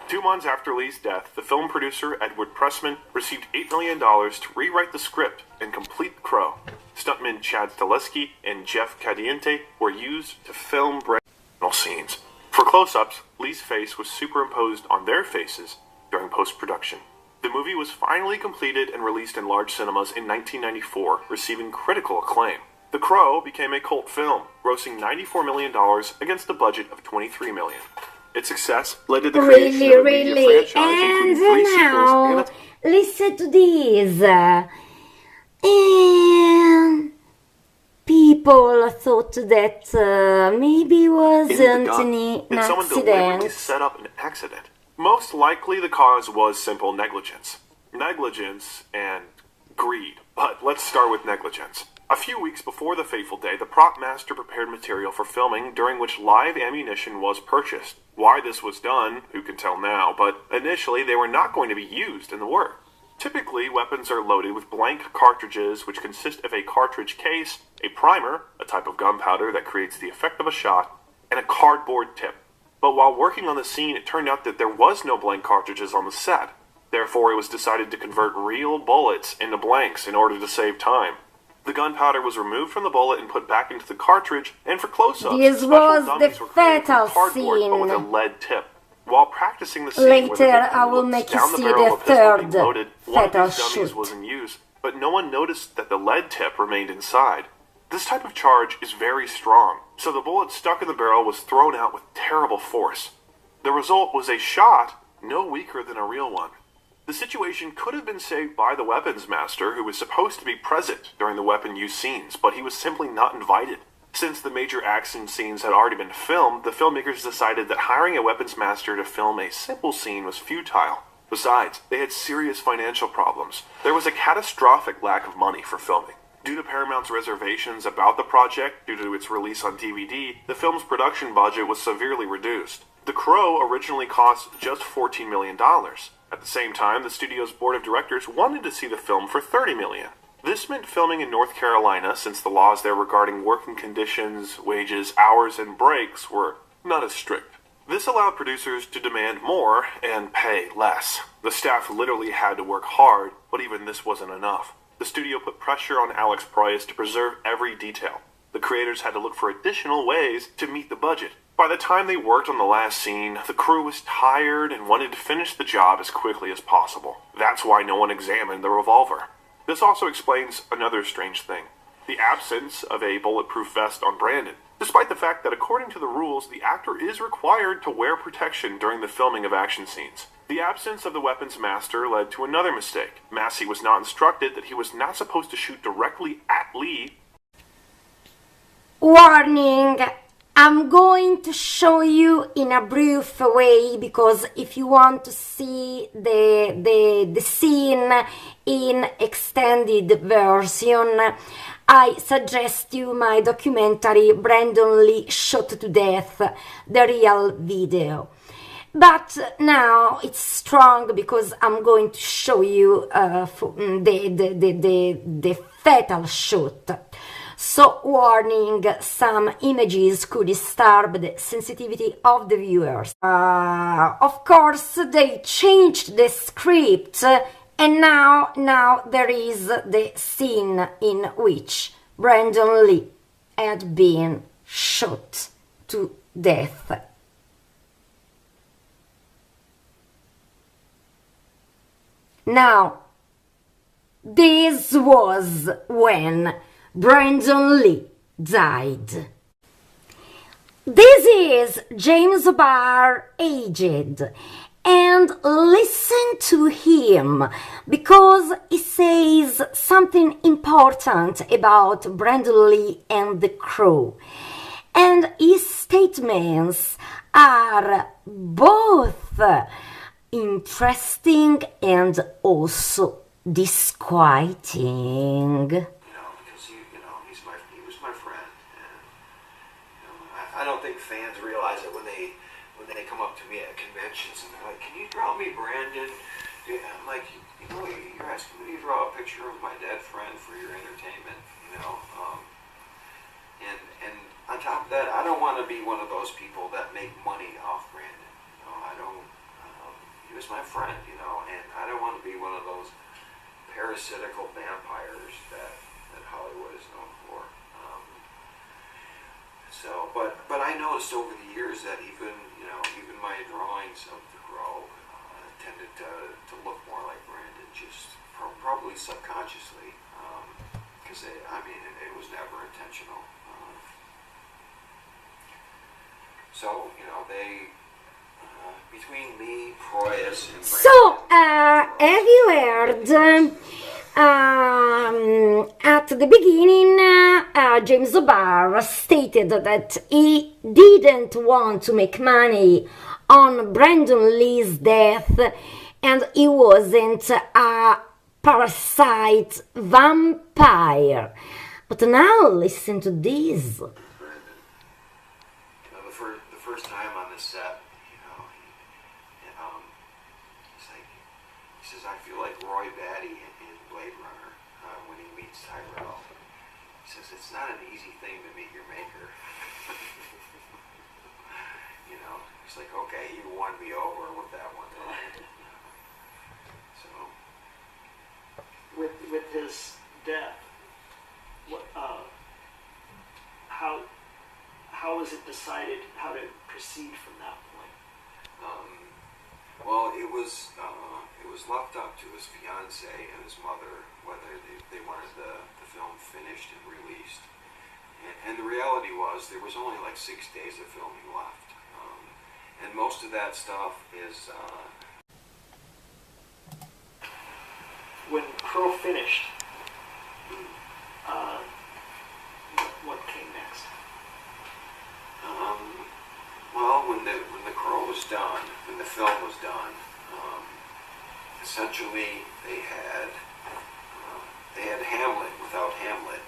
2 months after Lee's death, the film producer, Edward Pressman, received $8 million to rewrite the script and complete The Crow. Stuntmen Chad Stileski and Jeff Cadiente were used to film Brandon's scenes. For close-ups, Lee's face was superimposed on their faces during post-production. The movie was finally completed and released in large cinemas in 1994, receiving critical acclaim. The Crow became a cult film, grossing $94 million against a budget of $23 million. Its success led to the creation of a media franchise, including 3 sequels and a... Listen to this. And people thought that maybe it wasn't an Someone deliberately accident. set up an accident. Most likely the cause was simple negligence. Negligence and greed. But let's start with negligence. A few weeks before the fateful day, the prop master prepared material for filming during which live ammunition was purchased. Why this was done, who can tell now, but initially they were not going to be used in the work. Typically, weapons are loaded with blank cartridges which consist of a cartridge case, a primer, a type of gunpowder that creates the effect of a shot, and a cardboard tip. But while working on the scene, it turned out that there was no blank cartridges on the set. Therefore, it was decided to convert real bullets into blanks in order to save time. The gunpowder was removed from the bullet and put back into the cartridge, and for close-ups, This special was dummies the were created fatal from cardboard but with a scene. lead tip. While practicing the scene where the Later, victim I will looks make you down the see barrel the of a pistol being third loaded, one of fatal these dummies shoot. was in use, but no one noticed that the lead tip remained inside. This type of charge is very strong, so the bullet stuck in the barrel was thrown out with terrible force. The result was a shot no weaker than a real one. The situation could have been saved by the weapons master, who was supposed to be present during the weapon use scenes, but he was simply not invited. Since the major action scenes had already been filmed, the filmmakers decided that hiring a weapons master to film a simple scene was futile. Besides, they had serious financial problems. There was a catastrophic lack of money for filming. Due to Paramount's reservations about the project due to its release on DVD, the film's production budget was severely reduced. The Crow originally cost just $14 million. At the same time, the studio's board of directors wanted to see the film for $30 million. This meant filming in North Carolina, since the laws there regarding working conditions, wages, hours, and breaks were not as strict. This allowed producers to demand more and pay less. The staff literally had to work hard, but even this wasn't enough. The studio put pressure on Alex Proyas to preserve every detail. The creators had to look for additional ways to meet the budget. By the time they worked on the last scene, the crew was tired and wanted to finish the job as quickly as possible. That's why no one examined the revolver. This also explains another strange thing: the absence of a bulletproof vest on Brandon, despite the fact that according to the rules, the actor is required to wear protection during the filming of action scenes. The absence of the weapons master led to another mistake. Massey was not instructed that he was not supposed to shoot directly at Lee. Warning! I'm going to show you in a brief way, because if you want to see the scene in extended version, I suggest you my documentary Brandon Lee Shot to Death, the real video. But now it's strong because I'm going to show you the fatal shot. So, warning, some images could disturb the sensitivity of the viewers. Of course, they changed the script, and now there is the scene in which Brandon Lee had been shot to death. Now, this was when Brandon Lee died. This is James Barr aged, and listen to him because he says something important about Brandon Lee and the crew, and his statements are both interesting and also disquieting. I don't think fans realize it when they come up to me at conventions and they're like, "Can you draw me Brandon?" Yeah, I'm like, you're asking me to draw a picture of my dead friend for your entertainment, and on top of that, I don't want to be one of those people that make money off Brandon. I don't. He was my friend, and I don't want to be one of those parasitical vampires that Hollywood is known for. But I noticed over the years that even my drawings of the Crow tended to look more like Brandon, just probably subconsciously, because it was never intentional. So they between me, Proyas, and Brandon. So, have you heard? At the beginning, James Barr stated that he didn't want to make money on Brandon Lee's death, and he wasn't a parasite vampire. But now listen to this. The first time on the set, he says, "I feel like Roy Batty in Blade Runner when he meets Tyrell." He says, "It's not an easy thing to meet your maker." He's like, "Okay, you won me over with that one." So, with his death, how was it decided how to proceed from that point? Well, it was left up to his fiance and his mother whether they wanted the film finished and released. And the reality was there was only like 6 days of filming left. And most of that stuff is... When Crow finished, what came next? Well, when the Crow was done, when the film was done, essentially they had Hamlet without Hamlet,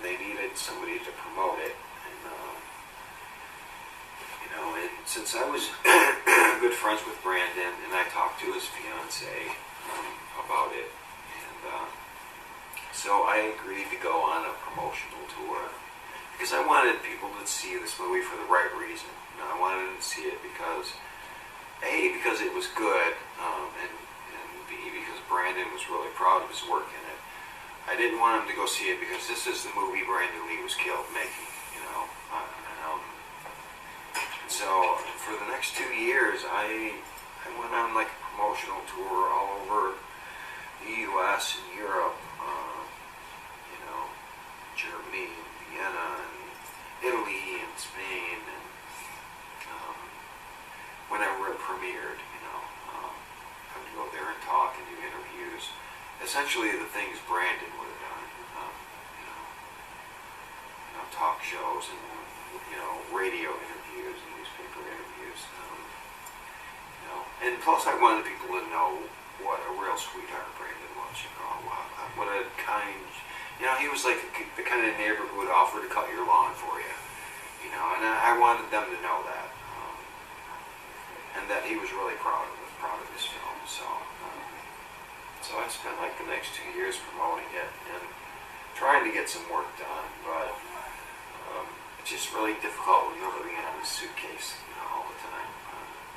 and they needed somebody to promote it. And since I was good friends with Brandon, and I talked to his fiance about it, and so I agreed to go on a promotional tour because I wanted people to see this movie for the right reason. I wanted them to see it because A, because it was good, and B, because Brandon was really proud of his work in it. I didn't want him to go see it because this is the movie Brandon Lee was killed making, So for the next 2 years, I went on like a promotional tour all over the U.S. and Europe, Germany and Vienna and Italy and Spain, and whenever it premiered, I would go there and talk and do interviews. Essentially, the things Brandon would have done, talk shows and radio interviews and newspaper interviews. And plus, I wanted people to know what a real sweetheart Brandon was. What a kind. He was like the kind of neighbor who would offer to cut your lawn for you. And I wanted them to know that, and that he was really proud of this film. So I spent like the next 2 years promoting it and trying to get some work done, but it's just really difficult when you're living out of a suitcase, all the time.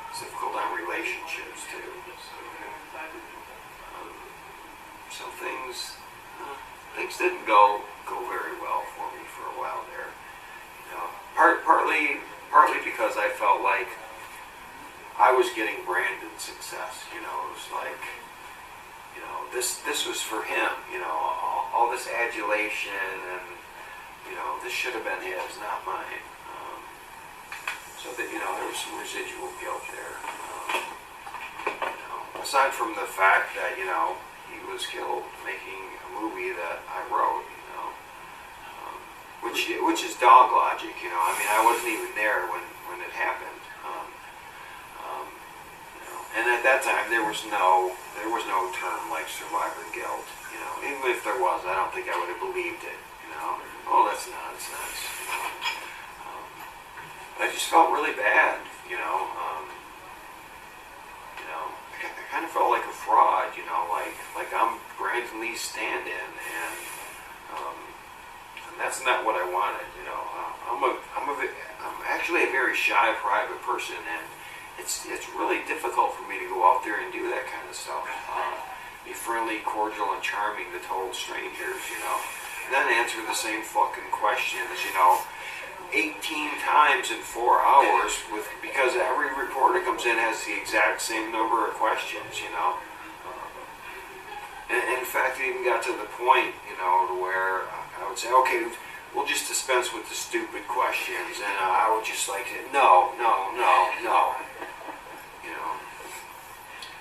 It's difficult on relationships too. So things didn't go very well for me for a while there. Partly because I felt like I was getting Brandon's success. It was like, this was for him. All this adulation and this should have been his, not mine. So that there was some residual guilt there. Aside from the fact that he was killed making a movie that I wrote, which is dog logic. I wasn't even there when it happened. And at that time there was no term like survivor guilt. Even if there was, I don't think I would have believed it. Oh, that's nonsense. I just felt really bad. I kind of felt like a fraud. Like I'm Brandon Lee's stand-in, and that's not what I wanted. I'm actually a very shy, private person, and it's really difficult for me to go out there and do that kind of stuff. Be friendly, cordial, and charming to total strangers, and then answer the same fucking questions, 18 times in 4 hours, because every reporter comes in has the exact same number of questions, And in fact, it even got to the point, to where I would say, okay, we'll just dispense with the stupid questions, and I would just like to, no.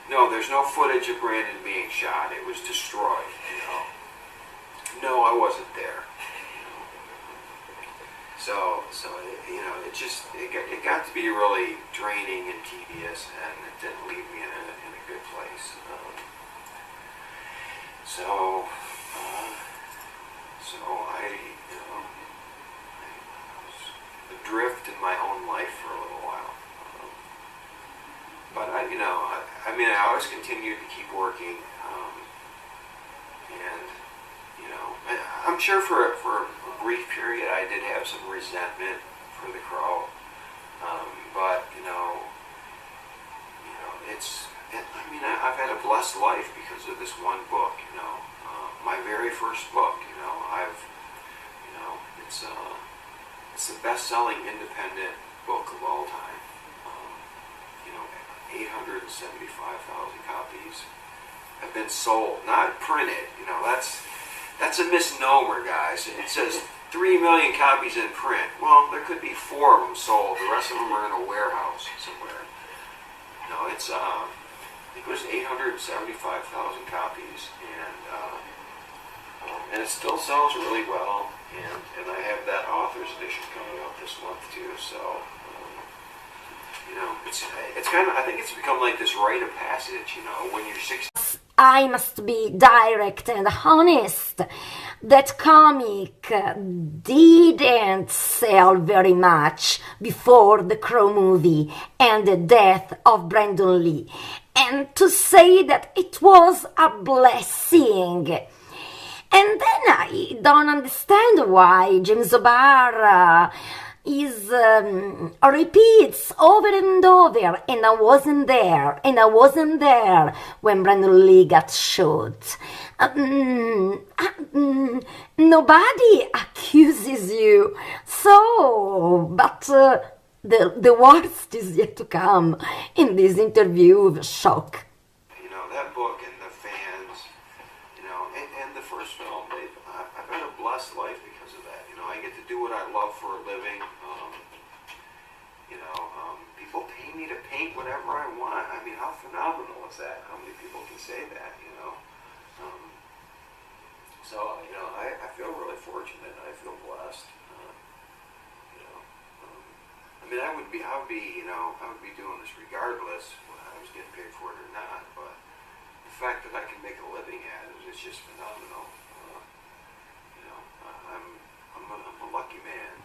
No, there's no footage of Brandon being shot. It was destroyed, No, I wasn't there. So it got to be really draining and tedious, and it didn't leave me in a good place. So I was adrift in my own life for a little while. But I always continued to keep working, and I'm sure for a brief period I did have some resentment for The Crow, but I've had a blessed life because of this one book. My very first book. It's the best-selling independent book of all time. 875,000 copies have been sold, not printed. That's a misnomer, guys. It says 3 million copies in print. Well, there could be 4 of them sold. The rest of them are in a warehouse somewhere. I think it was 875,000 copies, and it still sells really well. And I have that author's edition coming out this month too. So. It's kind of, I think it's become like this rite of passage, when you're 16. I must be direct and honest. that comic didn't sell very much before the Crow movie and the death of Brandon Lee, and to say that it was a blessing. And then I don't understand why James O'Barr repeats over and over, and I wasn't there, when Brandon Lee got shot. Nobody accuses you, but the worst is yet to come in this interview with Shock. You know, that book and the fans, you know, and the first film, I've had a blessed life because of that. You know, I get to do what I love for a living. People pay me to paint whatever I want. I mean, how phenomenal is that? How many people can say that, you know? I feel really fortunate. I feel blessed. I would be doing this regardless whether I was getting paid for it or not. But the fact that I can make a living at it is just phenomenal. I'm a lucky man.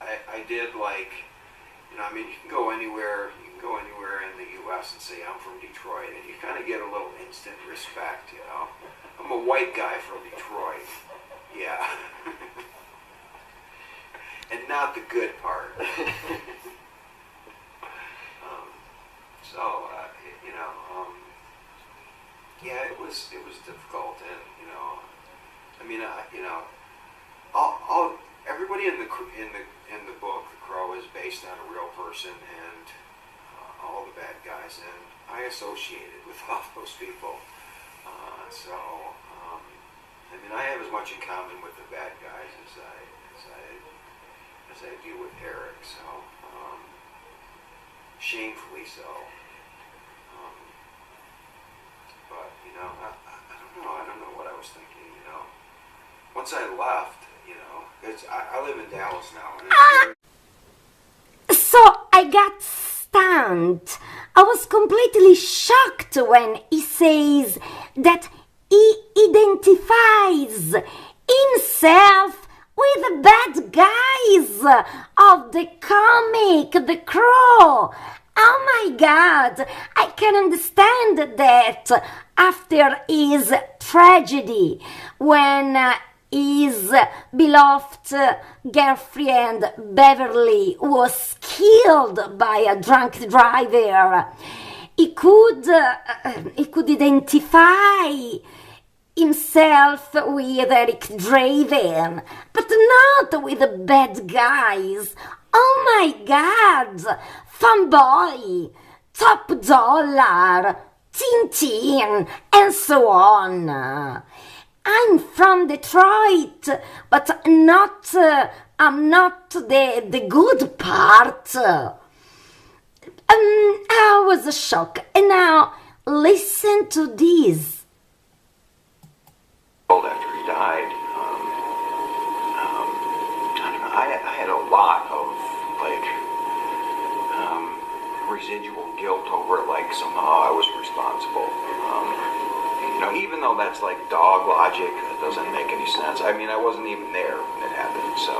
I did you can go anywhere. You can go anywhere in the U.S. and say I'm from Detroit, and you kind of get a little instant respect. You know, I'm a white guy from Detroit. Yeah. And not the good part. It was difficult, and everybody in the book, The Crow, is based on a real person, and all the bad guys, and I associated with all those people. I have as much in common with the bad guys as I do with Eric, so shamefully so. But I don't know what I was thinking. Once I left, I live in Dallas now. So I got stunned. I was completely shocked when he says that he identifies himself with the bad guys of the comic, The Crow. Oh my God, I can understand that after his tragedy, when his beloved girlfriend Beverly was killed by a drunk driver, he could identify himself with Eric Draven, but not with the bad guys. Oh my God! Fanboy, Top Dollar, Tintin, and so on. I'm from Detroit, but I'm not the good part. I was a shock. And now listen to this. After he died, I had a lot of residual guilt over somehow I was responsible. Even though that's dog logic, that doesn't make any sense. I wasn't even there when it happened, so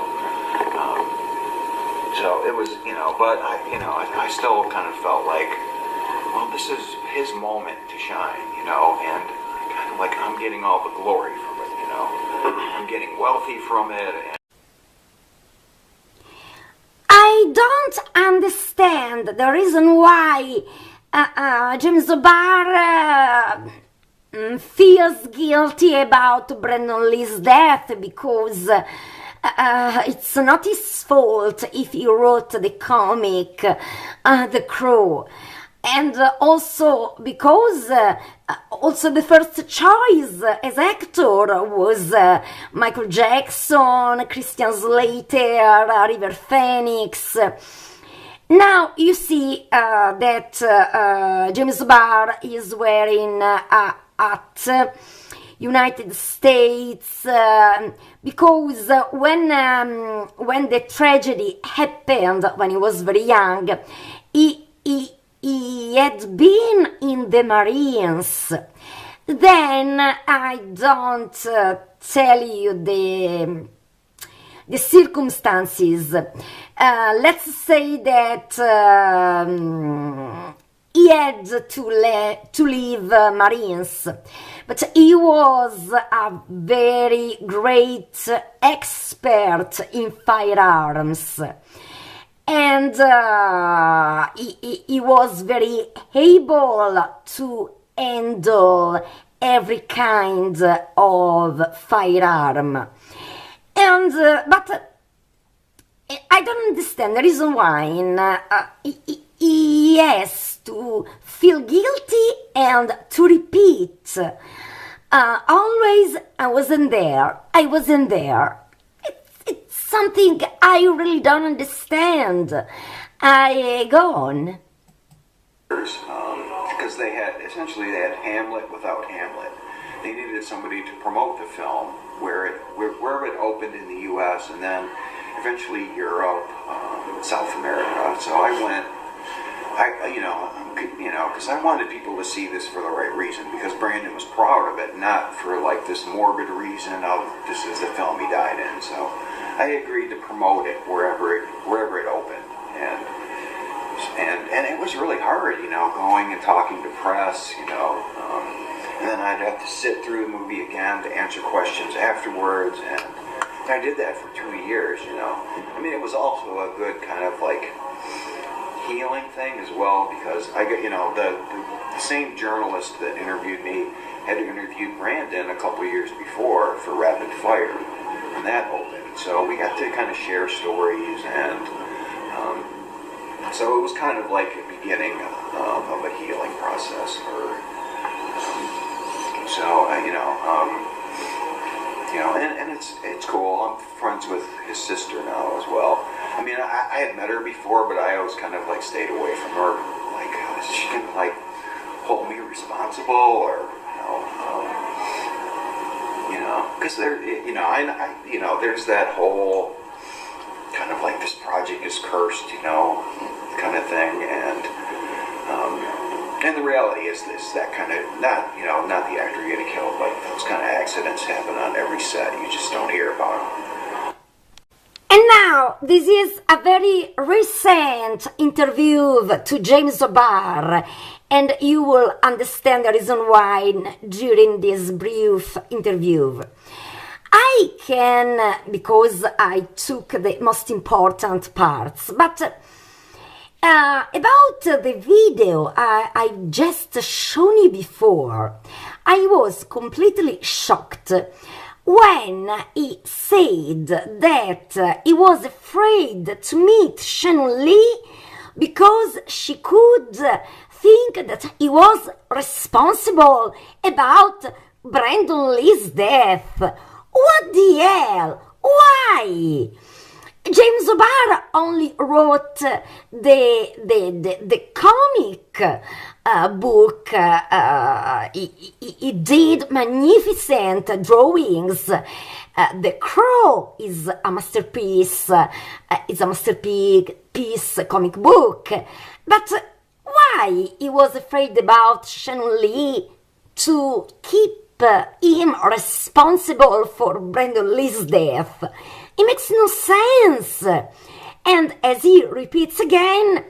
it was, but I still kind of felt this is his moment to shine, and kind of I'm getting all the glory from it, I'm getting wealthy from it. I don't understand the reason why James O'Barr feels guilty about Brandon Lee's death, because it's not his fault if he wrote the comic The Crow. And also because the first choice as actor was Michael Jackson, Christian Slater, River Phoenix. Now you see that James Barr is wearing a hat, United States, because when the tragedy happened when he was very young, he had been in the Marines. then I don't tell you the circumstances. Let's say that he had to leave Marines, but he was a very great expert in firearms, and he was very able to handle every kind of firearm. And but I don't understand the reason why he has to feel guilty and to repeat always I wasn't there. It's something I really don't understand. I go on. Because they had Hamlet without Hamlet. They needed somebody to promote the film wherever it opened in the U.S. and then eventually Europe, South America. So I went, because I wanted people to see this for the right reason, because Brandon was proud of it, not for like this morbid reason of this is the film he died in. So I agreed to promote it wherever it opened, and it was really hard, going and talking to press, and then I'd have to sit through the movie again to answer questions afterwards, and I did that for 2 years, I mean, it was also a good kind of like healing thing as well, because I got, the same journalist that interviewed me had interviewed Brandon a couple years before for Rapid Fire, and that opened, so we got to kind of share stories, and so it was kind of like a beginning of a healing process for. And it's cool. I'm friends with his sister now as well. I mean, I had met her before, but I always kind of like stayed away from her. Like, is she gonna like hold me responsible, or because there, there's that whole kind of like this project is cursed, kind of thing, and the reality is this, that kind of, not the actor getting killed, but those kind of accidents happen on every set. You just don't hear about them. And now, this is a very recent interview to James O'Barr, and you will understand the reason why during this brief interview. I can, because I took the most important parts, but about the video I just shown you before, I was completely shocked when he said that he was afraid to meet Shannon Lee because she could think that he was responsible about Brandon Lee's death. What the hell? Why? James O'Barr only wrote the comic book. He did magnificent drawings. The Crow is a masterpiece. It's a masterpiece comic book. But why he was afraid about Shannon Lee to keep him responsible for Brandon Lee's death? It makes no sense. And as he repeats again,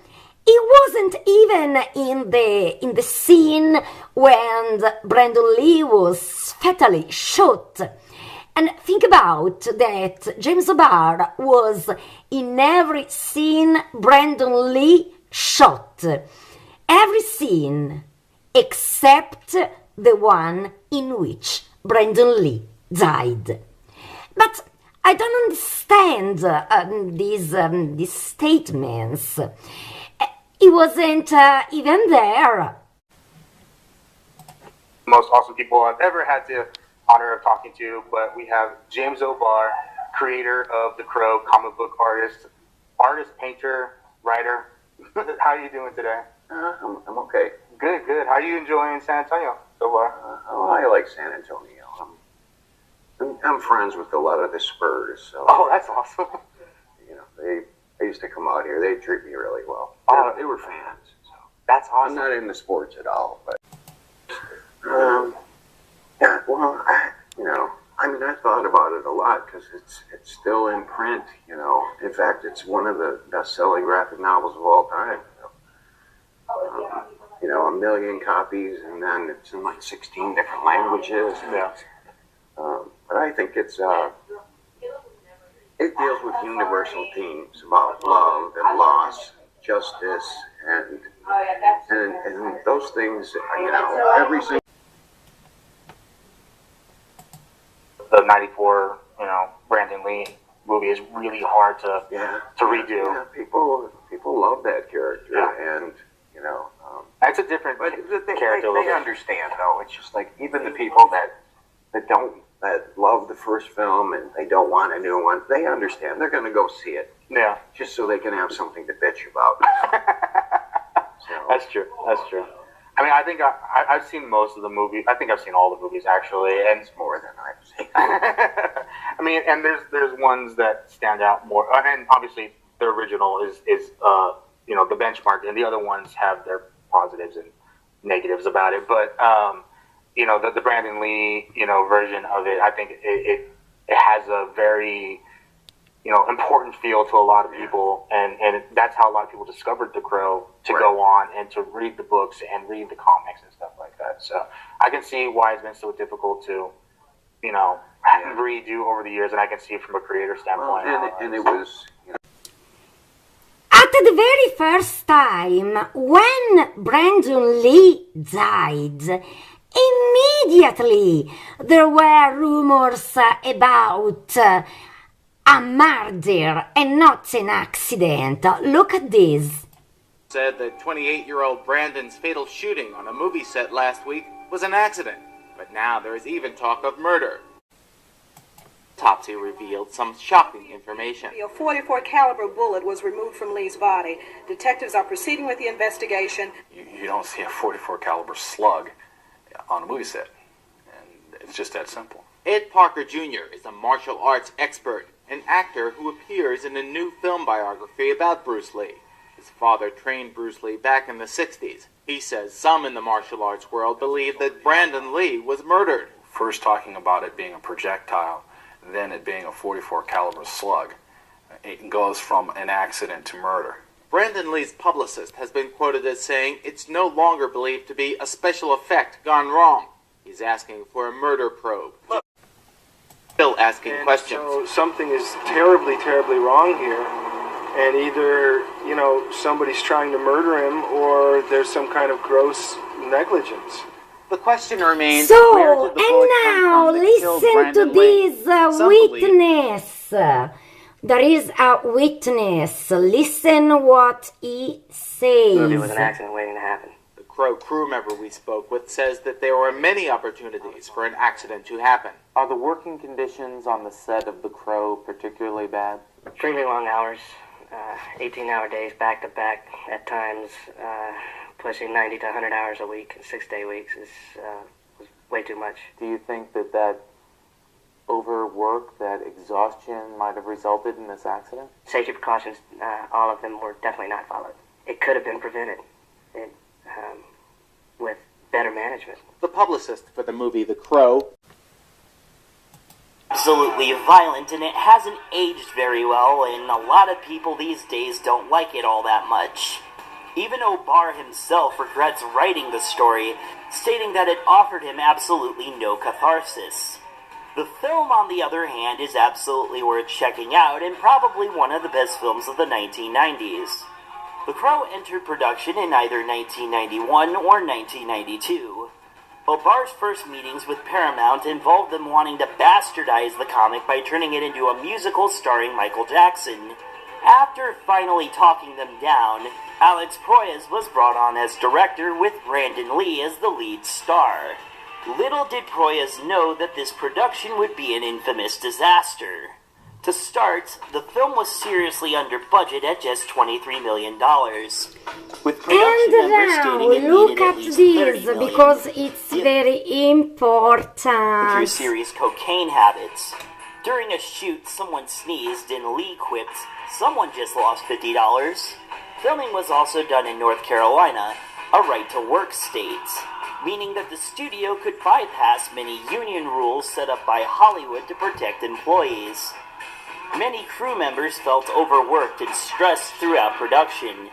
he wasn't even in the scene when Brandon Lee was fatally shot. And think about that, James O'Barr was in every scene Brandon Lee shot. Every scene except the one in which Brandon Lee died. But I don't understand these statements. He wasn't even there. Most awesome people I've ever had the honor of talking to, but we have James O'Barr, creator of The Crow, comic book artist, painter, writer. How are you doing today? I'm okay. Good. How are you enjoying San Antonio so far? I like San Antonio. I'm friends with a lot of the Spurs. So, oh, that's awesome. They used to come out here. They treat me really well. They were fans. So. That's awesome. I'm not into sports at all, but Well, I thought about it a lot because it's still in print. In fact, it's one of the best-selling graphic novels of all time. 1 million copies, and then it's in like 16 different languages. Yeah. But I think it deals with universal themes about love and loss, justice, and those things. Every single the '94, Brandon Lee movie is really hard to redo. Yeah, people love that character, and that's a different character. They understand though. It's just like even the people that love the first film and they don't want a new one, they understand. They're going to go see it. Yeah. Just so they can have something to bitch about. That's true. I mean, I think I've seen most of the movies. I think I've seen all the movies actually, and it's more than I've seen. I mean, and there's ones that stand out more, and obviously the original is the benchmark, and the other ones have their positives and negatives about it. But the Brandon Lee version of it, I think it has a very important feel to a lot of people, and that's how a lot of people discovered The Crow to go on and to read the books and read the comics and stuff like that. So I can see why it's been so difficult to, redo over the years, and I can see it from a creator standpoint. And it was. At the very first time, when Brandon Lee died, immediately there were rumors about a murder and not an accident. Look at this. Said that 28-year-old Brandon's fatal shooting on a movie set last week was an accident, but now there is even talk of murder. Autopsy revealed some shocking information. A .44 caliber bullet was removed from Lee's body. Detectives are proceeding with the investigation. You don't see a .44 caliber slug on a movie set, and it's just that simple. Ed Parker Jr. is a martial arts expert, an actor who appears in a new film biography about Bruce Lee. His father trained Bruce Lee back in the 60s. He says some in the martial arts world believe that Brandon Lee was murdered. First talking about it being a projectile, then it being a .44 caliber slug. It goes from an accident to murder. Brandon Lee's publicist has been quoted as saying it's no longer believed to be a special effect gone wrong. He's asking for a murder probe. Still asking questions. So something is terribly, terribly wrong here. And either, somebody's trying to murder him or there's some kind of gross negligence. The question remains, so, where did the bullet and now come from that killed listen to Brandon Lee? this witness. There is a witness. Listen what he says. It was an accident waiting to happen. The Crow crew member we spoke with says that there were many opportunities for an accident to happen. Are the working conditions on the set of The Crow particularly bad? Extremely long hours, 18-hour days back to back at times. Pushing 90 to 100 hours a week in 6-day weeks was way too much. Do you think that overwork, that exhaustion might have resulted in this accident? Safety precautions, all of them were definitely not followed. It could have been prevented with better management. The publicist for the movie The Crow. Absolutely violent, and it hasn't aged very well, and a lot of people these days don't like it all that much. Even O'Barr himself regrets writing the story, stating that it offered him absolutely no catharsis. The film, on the other hand, is absolutely worth checking out and probably one of the best films of the 1990s. The Crow entered production in either 1991 or 1992. O'Barr's first meetings with Paramount involved them wanting to bastardize the comic by turning it into a musical starring Michael Jackson. After finally talking them down, Alex Proyas was brought on as director with Brandon Lee as the lead star. Little did Proyas know that this production would be an infamous disaster. To start, the film was seriously under budget at just $23 million. With production numbers stating it look needed at at least $30 million. because it's very important. Through serious cocaine habits. During a shoot, someone sneezed and Lee quipped, "Someone just lost $50. Filming was also done in North Carolina, a right-to-work state. meaning that the studio could bypass many union rules set up by Hollywood to protect employees. Many crew members felt overworked and stressed throughout production.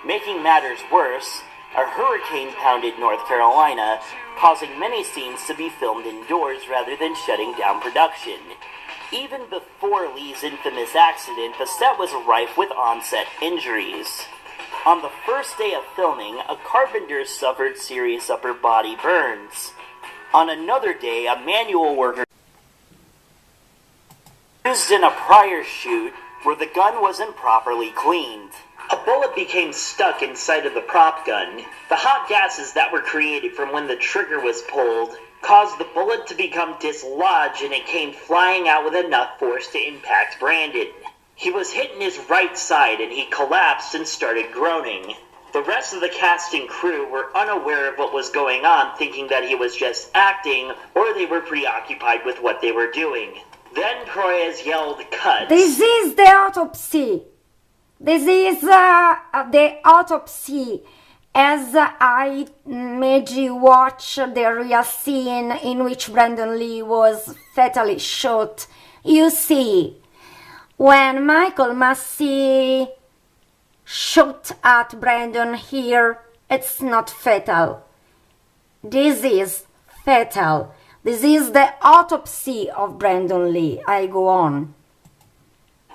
Making matters worse, a hurricane pounded North Carolina, causing many scenes to be filmed indoors rather than shutting down production. Even before Lee's infamous accident, the set was rife with on-set injuries. On the first day of filming, a carpenter suffered serious upper body burns. On another day, a manual worker used in a prior shoot where the gun wasn't properly cleaned. A bullet became stuck inside of the prop gun. The hot gases that were created from when the trigger was pulled caused the bullet to become dislodged, and it came flying out with enough force to impact Brandon. He was hit in his right side and he collapsed and started groaning. The rest of the cast and crew were unaware of what was going on, thinking that he was just acting, or they were preoccupied with what they were doing. Then Proyas yelled, "Cut!" This is the autopsy. This is the autopsy. As I made you watch the real scene in which Brandon Lee was fatally shot, you see, when Michael Massey shot at Brandon here, it's not fatal. This is fatal. This is the autopsy of Brandon Lee. I go on.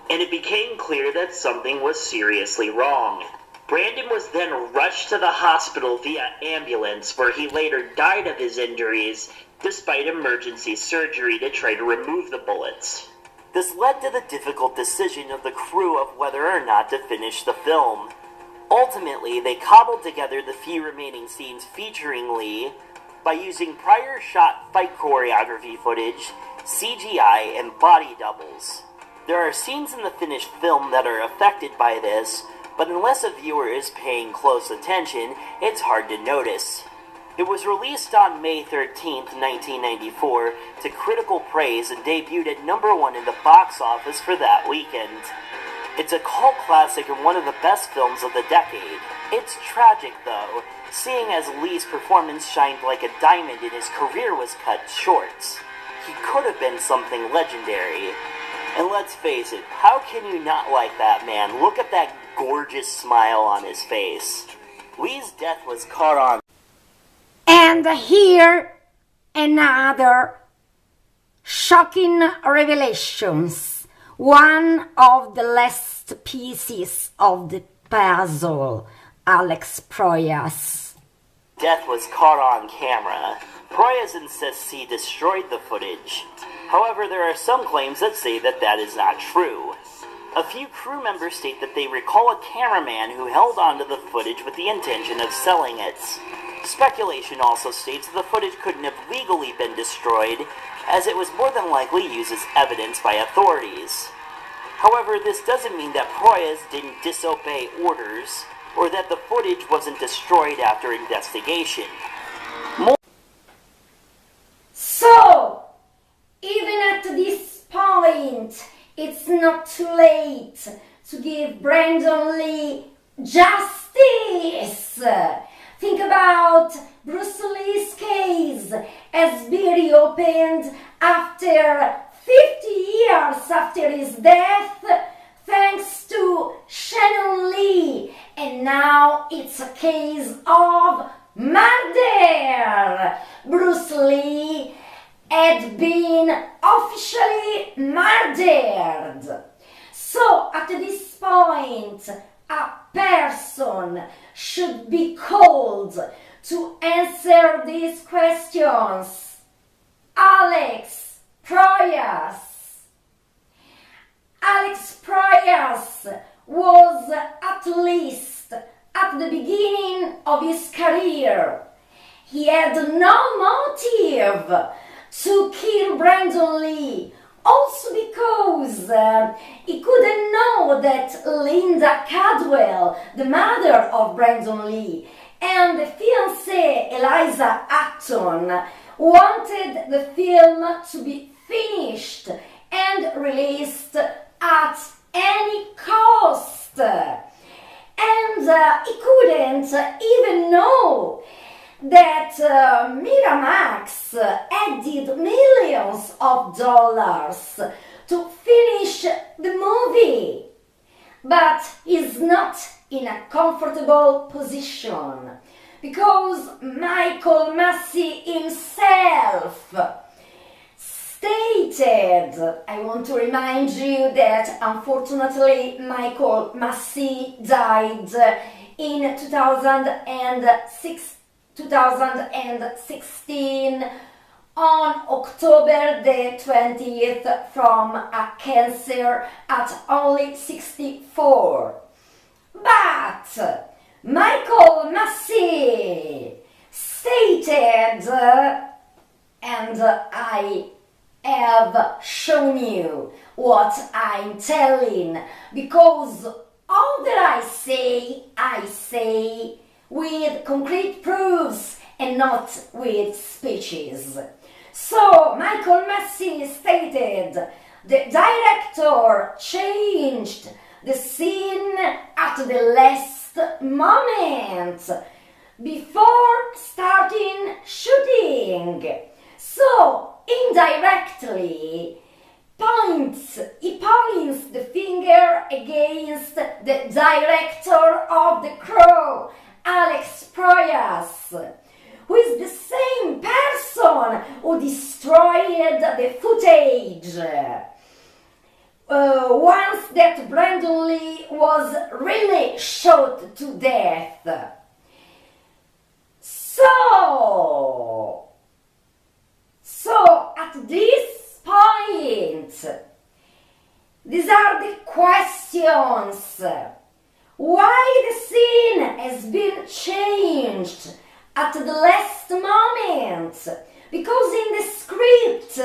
And it became clear that something was seriously wrong. Brandon was then rushed to the hospital via ambulance, where he later died of his injuries, despite emergency surgery to try to remove the bullets. This led to the difficult decision of the crew of whether or not to finish the film. Ultimately, they cobbled together the few remaining scenes featuring Lee by using prior shot fight choreography footage, CGI, and body doubles. There are scenes in the finished film that are affected by this, but unless a viewer is paying close attention, it's hard to notice. It was released on May 13th, 1994, to critical praise and debuted at #1 in the box office for that weekend. It's a cult classic and one of the best films of the decade. It's tragic, though, seeing as Lee's performance shined like a diamond and his career was cut short. He could have been something legendary. And let's face it, how can you not like that man? Look at that gorgeous smile on his face. Lee's death was caught on. And here another shocking revelations. One of the last pieces of the puzzle, Alex Proyas. Death was caught on camera. Proyas insists he destroyed the footage. However, there are some claims that say that that is not true. A few crew members state that they recall a cameraman who held onto the footage with the intention of selling it. Speculation also states that the footage couldn't have legally been destroyed, as it was more than likely used as evidence by authorities. However, this doesn't mean that Proyas didn't disobey orders, or that the footage wasn't destroyed after investigation. So, even at this point, it's not too late to give Brandon Lee justice. Think about Bruce Lee's case as being reopened after 50 years after his death, thanks to Shannon Lee, and now it's a case of murder. Bruce Lee had been officially murdered. So at this point, a person should be called to answer these questions. Alex Proyas. Alex Proyas was, at least at the beginning of his career, he had no motive to kill Brandon Lee, also because he couldn't know that Linda Cadwell, the mother of Brandon Lee, and the fiancée Eliza Acton wanted the film to be finished and released at any cost. And he couldn't even know that Miramax added millions of dollars to finish the movie, but is not in a comfortable position because Michael Massey himself stated, I want to remind you that unfortunately Michael Massey died in 2016 on October the 20th from a cancer at only 64. But Michael Massey stated, and I have shown you what I'm telling, because all that I say with concrete proofs and not with speeches. So Michael Massey stated, the director changed the scene at the last moment before starting shooting. So indirectly he points the finger against the director of The Crow, Alex Proyas, who is the same person who destroyed the footage once that Brandon Lee was really shot to death. So at this point, these are the questions. Why the scene has been changed at the last moment? Because in the script,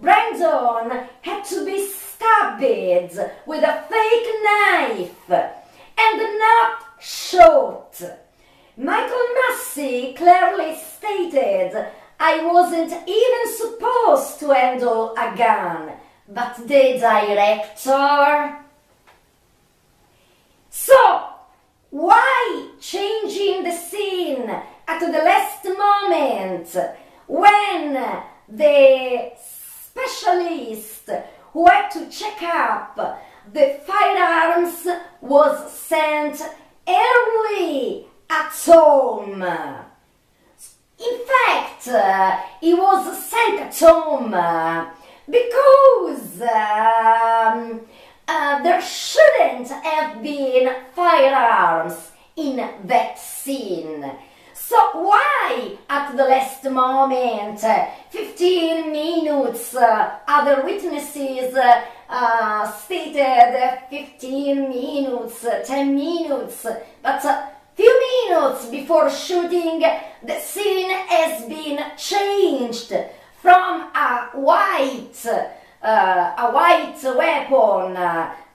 Brandon had to be stabbed with a fake knife and not shot. Michael Massey clearly stated, I wasn't even supposed to handle a gun, but the director... So, why changing the scene at the last moment when the specialist who had to check up the firearms was sent early at home? In fact, he was sent at home because there shouldn't have been firearms in that scene. So why at the last moment, 15 minutes, other witnesses stated 15 minutes, 10 minutes, but few minutes before shooting, the scene has been changed from a white weapon,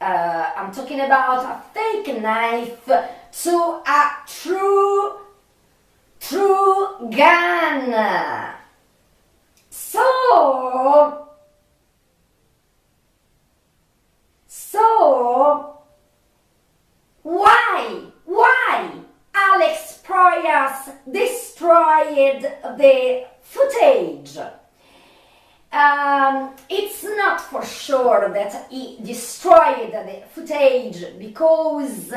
I'm talking about a fake knife, to a true gun. So why Alex Proyas destroyed the footage? It's not for sure that he destroyed the footage because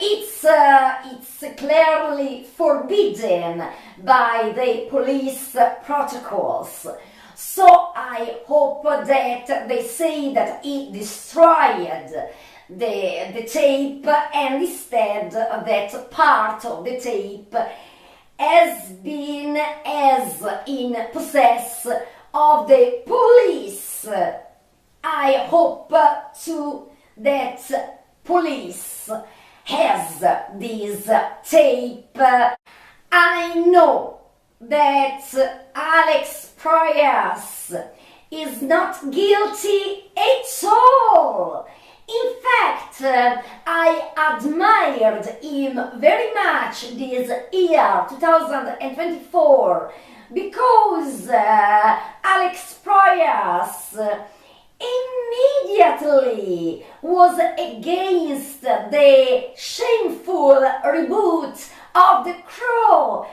it's clearly forbidden by the police protocols. So I hope that they say that he destroyed the tape, and instead that part of the tape has been in possess of the police. I hope too that police has this tape. I know that Alex Proyas is not guilty at all. In fact, I admired him very much this year, 2024, because Alex Proyas immediately was against the shameful reboot of The Crow,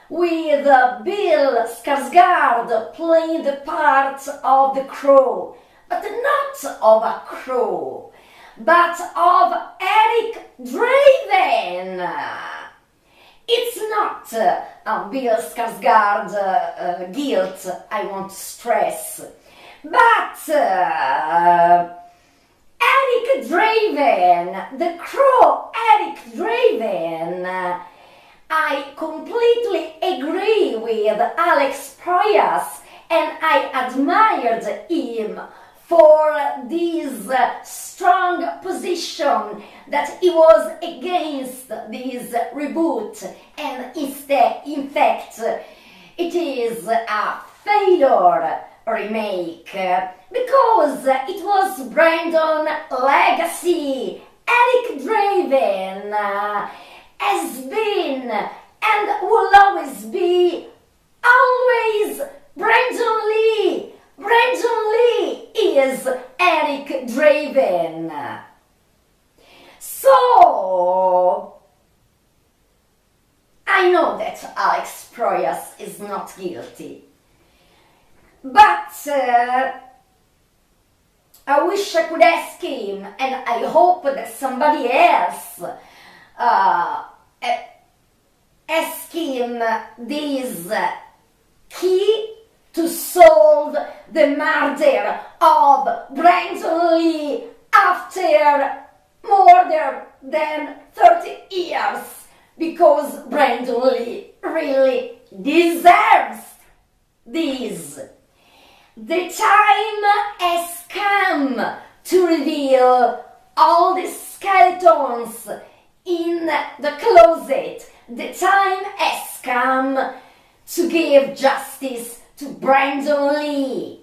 with Bill Skarsgård playing the part of the crow, but not of a crow, but of Eric Draven. It's not Bill Skarsgård guilt, I want to stress, but Eric Draven, the crow Eric Draven. I completely agree with Alex Proyas, and I admired him for this strong position that he was against this reboot, and instead, in fact, it is a failure remake because it was Brandon legacy. Eric Draven has been and will always be Brandon Lee. Brandon Lee is Eric Draven. So I know that Alex Proyas is not guilty, but I wish I could ask him, and I hope that somebody else ask him this key to solve the murder of Brandon Lee after more than 30 years, because Brandon Lee really deserves this. The time has come to reveal all the skeletons in the closet. The time has come to give justice to Brandon Lee.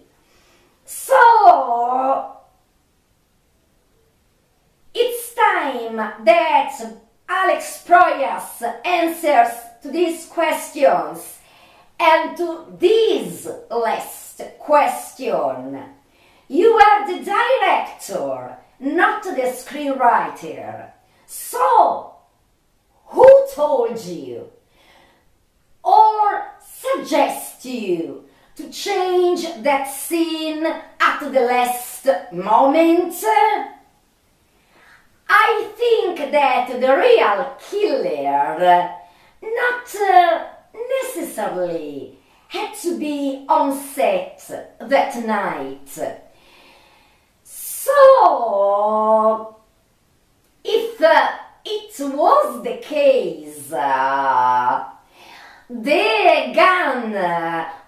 So it's time that Alex Proyas answers to these questions, and to this last question. You are the director, not the screenwriter. So, who told you or suggest you to change that scene at the last moment? I think that the real killer not necessarily had to be on set that night. So, if it was the case, the gun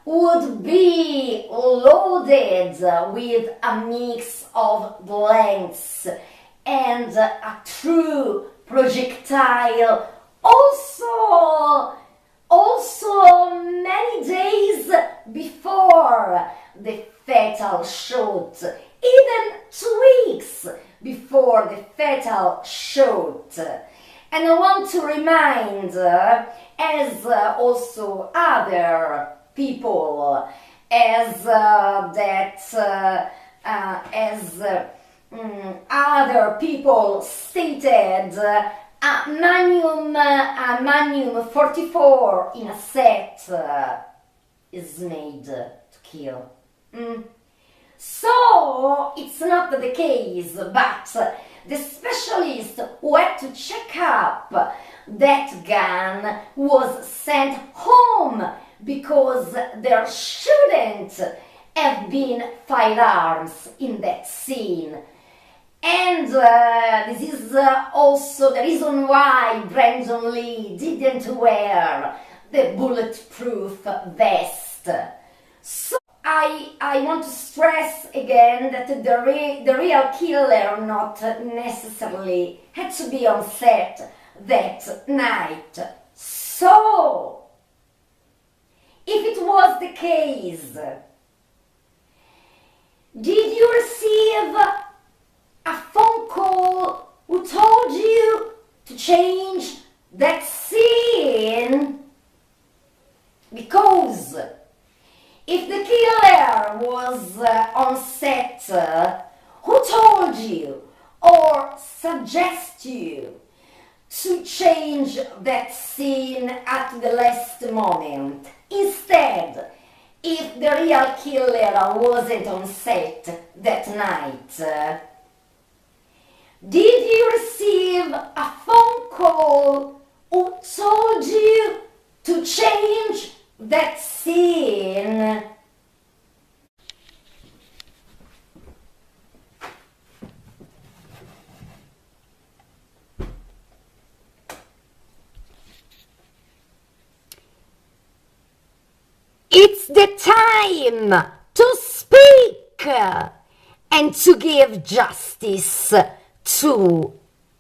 would be loaded with a mix of blanks and a true projectile. Also many days before the fatal shot, even 2 weeks before the fatal shot. And I want to remind, as also other people, other people stated, a Magnum 44 in a set is made to kill. So it's not the case, but the specialist who had to check up that gun was sent home because there shouldn't have been firearms in that scene. And this is also the reason why Brandon Lee didn't wear the bulletproof vest. So I want to stress again that the real killer not necessarily had to be on set that night. So, if it was the case, did you receive a phone call who told you to change that scene? Because if the killer was on set, who told you or suggest you to change that scene at the last moment. Instead, if the real killer wasn't on set that night, did you receive a phone call who told you to change that scene? It's the time to speak and to give justice to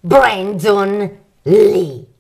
Brandon Lee.